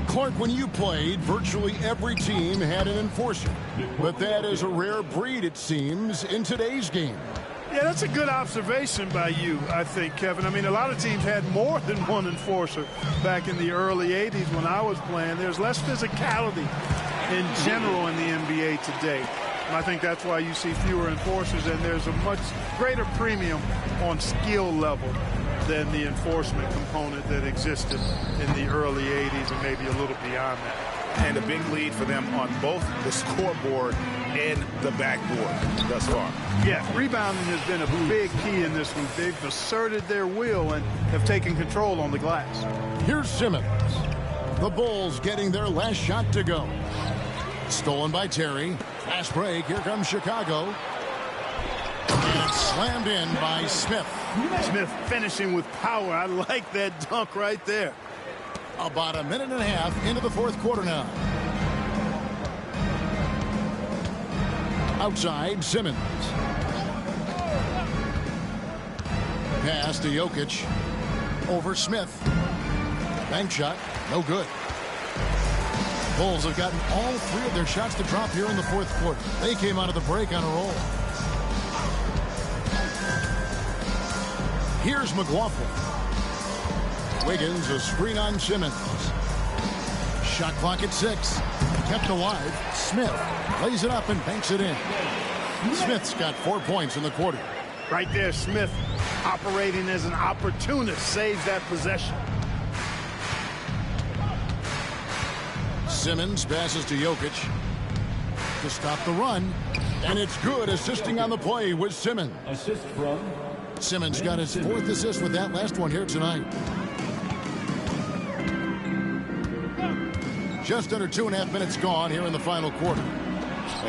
Clark, when you played, virtually every team had an enforcer. But that is a rare breed, it seems, in today's game. Yeah, that's a good observation by you, I think, Kevin. I mean, a lot of teams had more than one enforcer back in the early 80s when I was playing. There's less physicality in general in the NBA today. And I think that's why you see fewer enforcers, and there's a much greater premium on skill level than the enforcement component that existed in the early 80s and maybe a little beyond that. And a big lead for them on both the scoreboard and the backboard thus far. Yeah, rebounding has been a big key in this one. They've asserted their will and have taken control on the glass. Here's Simmons. The Bulls getting their last shot to go. Stolen by Terry. Fast break. Here comes Chicago. And it's slammed in by Smith. Smith finishing with power. I like that dunk right there. About a minute and a half into the 4th quarter now. Outside, Simmons. Pass to Jokic. Over Smith. Bank shot, no good. Bulls have gotten all 3 of their shots to drop here in the fourth quarter. They came out of the break on a roll. Here's McLaughlin. Wiggins, a screen on Simmons. Shot clock at 6. Kept alive. Smith lays it up and banks it in. Smith's got 4 points in the quarter. Right there, Smith operating as an opportunist saves that possession. Simmons passes to Jokic to stop the run, and it's good. Assisting on the play with Simmons. Assist from Simmons got his 4th assist with that last one here tonight. Just under 2.5 minutes gone here in the final quarter.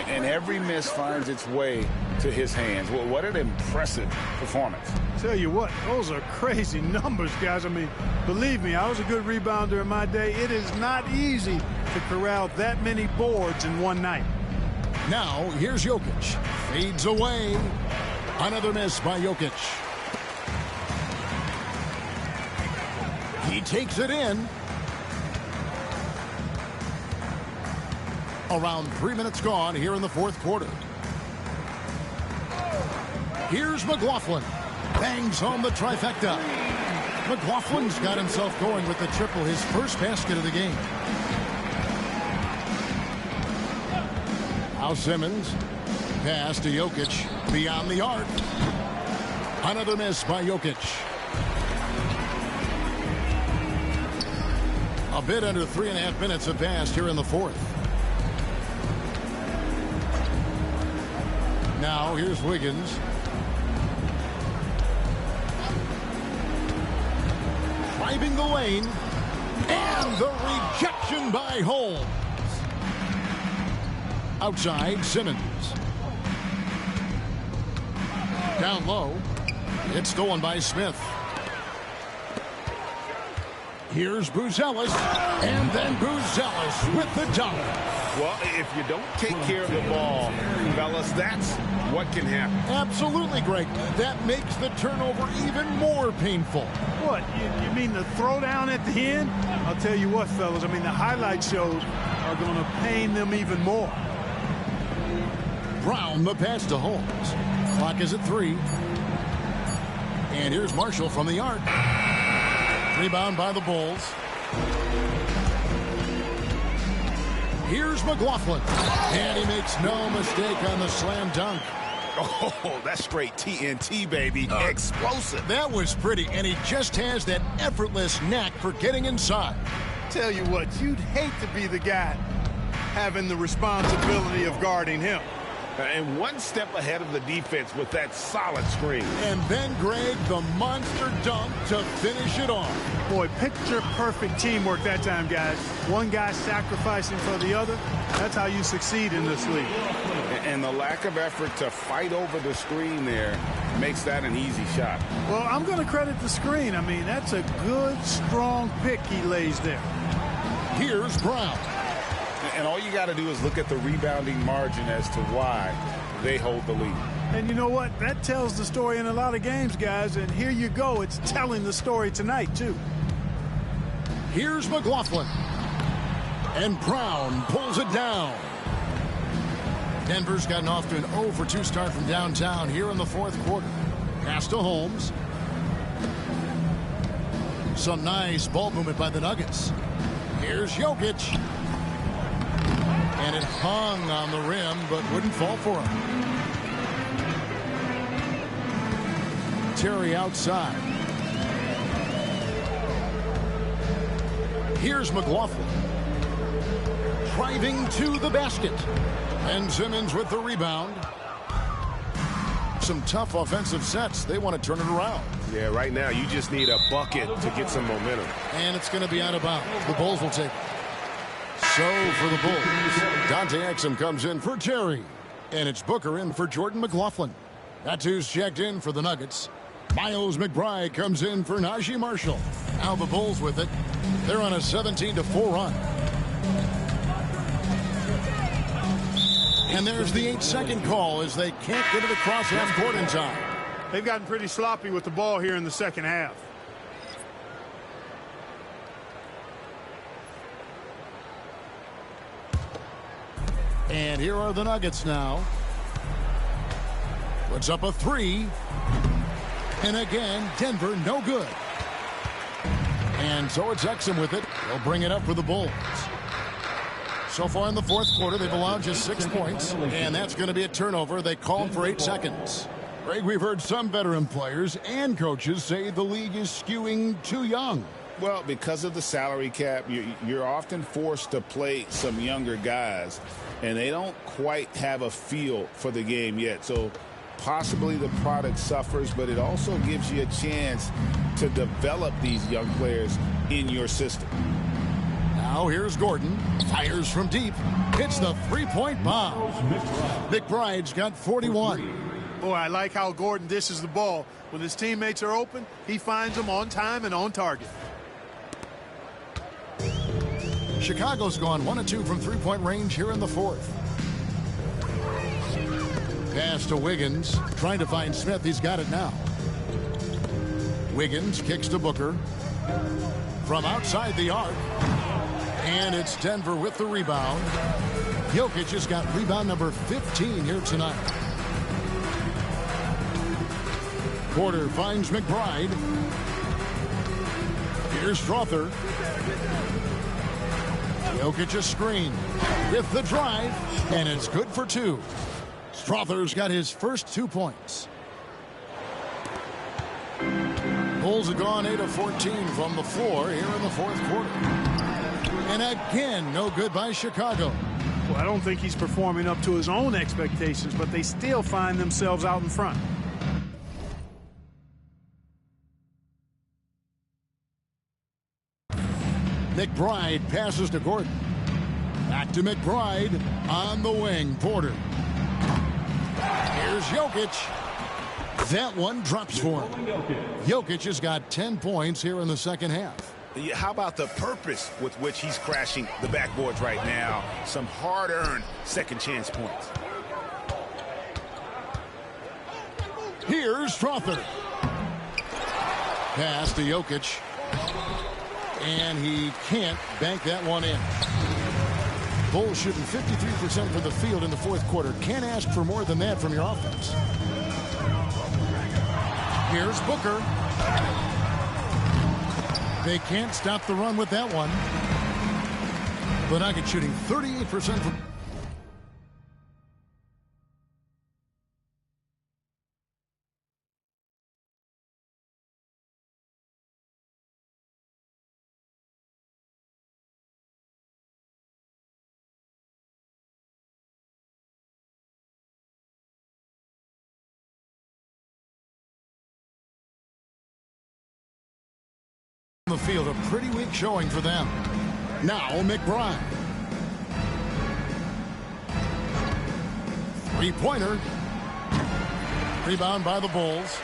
And every miss finds its way to his hands. Well, what an impressive performance. Tell you what, those are crazy numbers, guys. I mean, believe me, I was a good rebounder in my day. It is not easy to corral that many boards in one night. Now, here's Jokic. Fades away. Another miss by Jokic. He takes it in. Around 3 minutes gone here in the fourth quarter. Here's McLaughlin. Bangs home the trifecta. McLaughlin's got himself going with the triple, his first basket of the game. Now Simmons. Pass to Jokic. Beyond the arc. Another miss by Jokic. A bit under 3.5 minutes have passed here in the fourth. Now here's Wiggins. Driving the lane. And the rejection by Holmes. Outside, Simmons. Down low. It's stolen by Smith. Here's Buzelis. And then Buzelis with the dunk. Well, if you don't take care of the ball, fellas, that's what can happen. Absolutely, Greg. That makes the turnover even more painful. What, you mean the throwdown at the end? I'll tell you what, fellas, I mean, the highlight shows are going to pain them even more. Brown, the pass to Holmes. Clock is at 3. And here's Marshall from the arc. Rebound by the Bulls. Here's McLaughlin. And he makes no mistake on the slam dunk. Oh, that's straight TNT, baby. Explosive. That was pretty, and he just has that effortless knack for getting inside. Tell you what, you'd hate to be the guy having the responsibility of guarding him. And one step ahead of the defense with that solid screen. And then, Greg, the monster dunk to finish it off. Boy, picture-perfect teamwork that time, guys. One guy sacrificing for the other. That's how you succeed in this league. And the lack of effort to fight over the screen there makes that an easy shot. Well, I'm going to credit the screen. I mean, that's a good, strong pick he lays there. Here's Brown. And all you got to do is look at the rebounding margin as to why they hold the lead. And you know what? That tells the story in a lot of games, guys. And here you go. It's telling the story tonight, too. Here's McLaughlin. And Brown pulls it down. Denver's gotten off to an 0-for-2 start from downtown here in the fourth quarter. Pass to Holmes. Some nice ball movement by the Nuggets. Here's Jokic. And it hung on the rim, but wouldn't fall for him. Terry outside. Here's McLaughlin. Driving to the basket. And Simmons with the rebound. Some tough offensive sets. They want to turn it around. Yeah, right now you just need a bucket to get some momentum. And it's going to be out of bounds. The Bulls will take it. So for the Bulls, Dante Exum comes in for Terry. And it's Booker in for Jordan McLaughlin. That's who's checked in for the Nuggets. Miles McBride comes in for Najee Marshall. Now the Bulls with it. They're on a 17-4 run. And there's the 8-second call as they can't get to the cross half court in time. They've gotten pretty sloppy with the ball here in the second half. And here are the Nuggets now. Puts up a three. And again, Denver no good. And so it's Exum with it. They'll bring it up for the Bulls. So far in the fourth quarter, they've allowed just 6 points. And that's going to be a turnover. They call him for 8 seconds. Greg, we've heard some veteran players and coaches say the league is skewing too young. Well, because of the salary cap, you're often forced to play some younger guys, and they don't quite have a feel for the game yet. So possibly the product suffers, but it also gives you a chance to develop these young players in your system. Now here's Gordon. Fires from deep. Hits the three-point bomb. McBride's got 41. Boy, I like how Gordon dishes the ball. When his teammates are open, he finds them on time and on target. Chicago's gone 1 of 2 from three-point range here in the fourth. Pass to Wiggins. Trying to find Smith. He's got it now. Wiggins kicks to Booker. From outside the arc. And it's Denver with the rebound. Jokic has got rebound number 15 here tonight. Porter finds McBride. Here's Strother. Jokic a screen with the drive, and it's good for 2. Strother's got his first 2 points. Bulls have gone 8 of 14 from the floor here in the fourth quarter. And again, no good by Chicago. Well, I don't think he's performing up to his own expectations, but they still find themselves out in front. McBride passes to Gordon. Back to McBride on the wing. Porter. Here's Jokic. That one drops for him. Jokic has got 10 points here in the second half. How about the purpose with which he's crashing the backboards right now? Some hard-earned second chance points. Here's Strother. Pass to Jokic. And he can't bank that one in. Bulls shooting 53% from the field in the fourth quarter. Can't ask for more than that from your offense. Here's Booker. They can't stop the run with that one. The Nuggets shooting 38% from... the field. A pretty weak showing for them. Now McBride. Three-pointer. Rebound by the Bulls.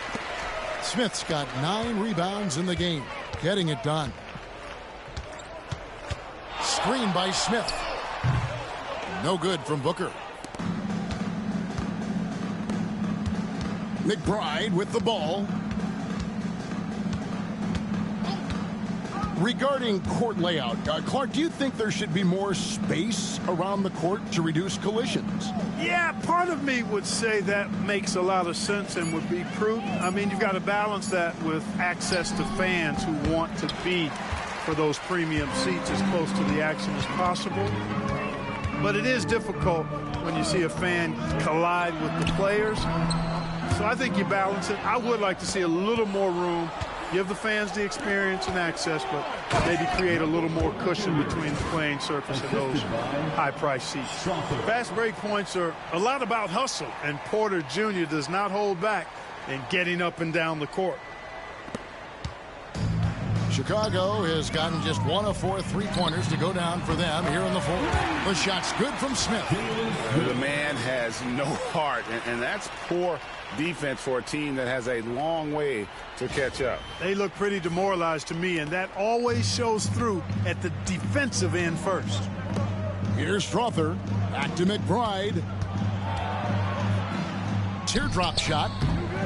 Smith's got 9 rebounds in the game. Getting it done. Screen by Smith. No good from Booker. McBride with the ball. Regarding court layout, Clark, do you think there should be more space around the court to reduce collisions? Yeah, part of me would say that makes a lot of sense and would be prudent. I mean, you've got to balance that with access to fans who want to be for those premium seats as close to the action as possible. But it is difficult when you see a fan collide with the players. So I think you balance it. I would like to see a little more room. Give the fans the experience and access, but maybe create a little more cushion between the playing surface and those high-priced seats. Fast break points are a lot about hustle, and Porter Jr. does not hold back in getting up and down the court. Chicago has gotten just 1 of 4 three-pointers to go down for them here in the fourth. The shot's good from Smith. The man has no heart, and that's poor defense for a team that has a long way to catch up. They look pretty demoralized to me, and that always shows through at the defensive end first. Here's Strother. Back to McBride. Teardrop shot.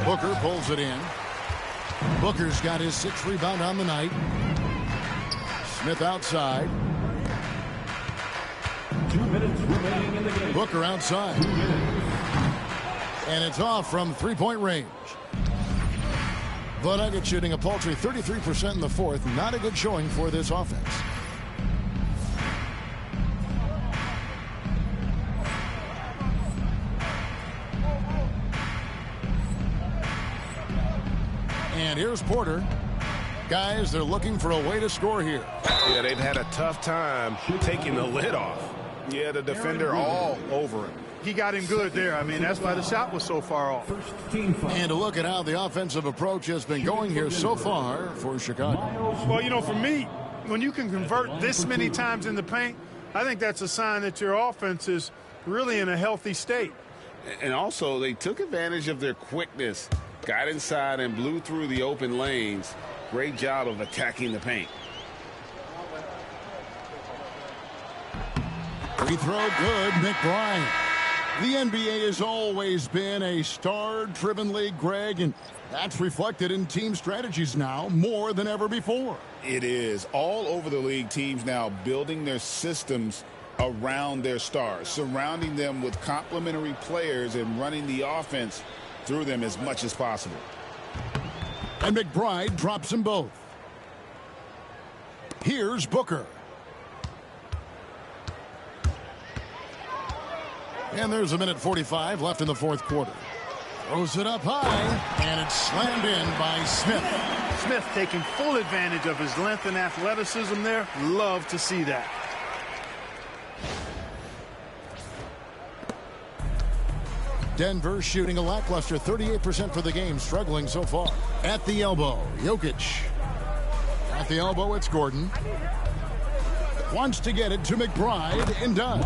Booker pulls it in. Booker's got his 6th rebound on the night. Smith outside. 2 minutes remaining in the game. Booker outside. And it's off from three-point range. The Nuggets shooting a paltry 33% in the fourth. Not a good showing for this offense. And here's Porter. Guys, they're looking for a way to score here. Yeah, they've had a tough time taking the lid off. Yeah, the defender all over him. He got him good there. I mean, that's why the shot was so far off. And to look at how the offensive approach has been going here so far for Chicago. Well, you know, for me, when you can convert this many times in the paint, I think that's a sign that your offense is really in a healthy state. And also, they took advantage of their quickness, got inside and blew through the open lanes. Great job of attacking the paint. Free throw good, McBride. The NBA has always been a star-driven league, Greg, and that's reflected in team strategies now more than ever before. It is. All over the league, teams now building their systems around their stars, surrounding them with complementary players and running the offense through them as much as possible. And McBride drops them both. Here's Booker. And there's a minute 45 left in the fourth quarter. Throws it up high, and it's slammed in by Smith. Smith taking full advantage of his length and athleticism there. Love to see that. Denver shooting a lackluster 38% for the game, struggling so far. At the elbow, Jokic. At the elbow, it's Gordon. Wants to get it to McBride and does.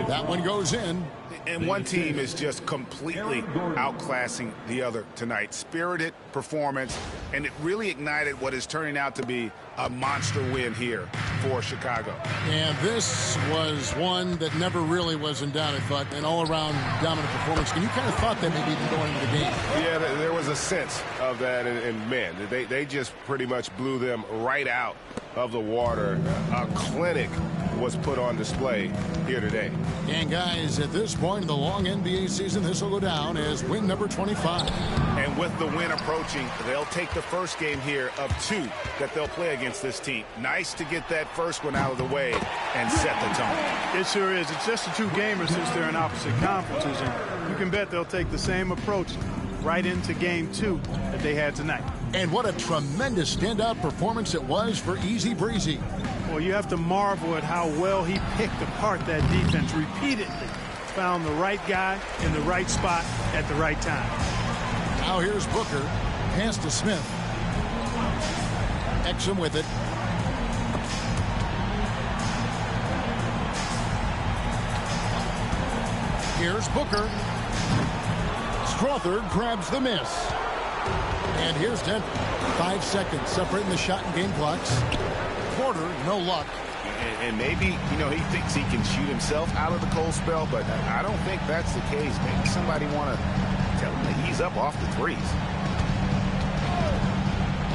That one goes in. And one team is just completely outclassing the other tonight. Spirited performance, and it really ignited what is turning out to be a monster win here for Chicago. And this was one that never really was in doubt, I thought, an all-around dominant performance. And you kind of thought that maybe even going into the game. Yeah, there was a sense of that, and man, they just pretty much blew them right out of the water. A clinic was put on display here today. And guys, at this point in the long NBA season, this will go down as win number 25. And with the win approaching, they'll take the first game here of 2 that they'll play against this team. Nice to get that first one out of the way and set the tone. It sure is. It's just a 2-gamer since they're in opposite conferences, and you can bet they'll take the same approach right into game 2 that they had tonight. And what a tremendous standout performance it was for Easy Breezy. Well, you have to marvel at how well he picked apart that defense repeatedly. Found the right guy in the right spot at the right time. Now here's Booker. Pass to Smith. Exum with it. Here's Booker. Strother grabs the miss. And here's Denver. 5 seconds separating the shot and game clocks. Porter, no luck. And maybe, you know, he thinks he can shoot himself out of the cold spell, but I don't think that's the case. Maybe somebody want to tell him to ease up off the threes.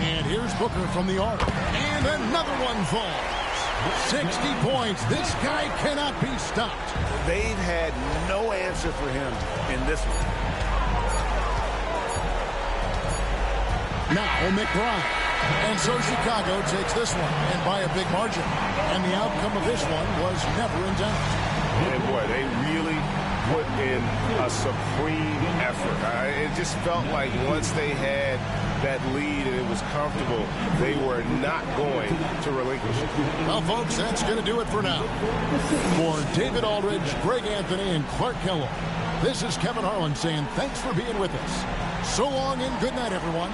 And here's Booker from the arc. And another one falls. 60 points. This guy cannot be stopped. They've had no answer for him in this one. Now McBride. And so Chicago takes this one, and by a big margin. And the outcome of this one was never in doubt. And boy, they really put in a supreme effort. It just felt like once they had that lead and it was comfortable, they were not going to relinquish it. Well, folks, that's going to do it for now. For David Aldridge, Greg Anthony, and Clark Kellogg, this is Kevin Harlan saying thanks for being with us. So long and good night, everyone.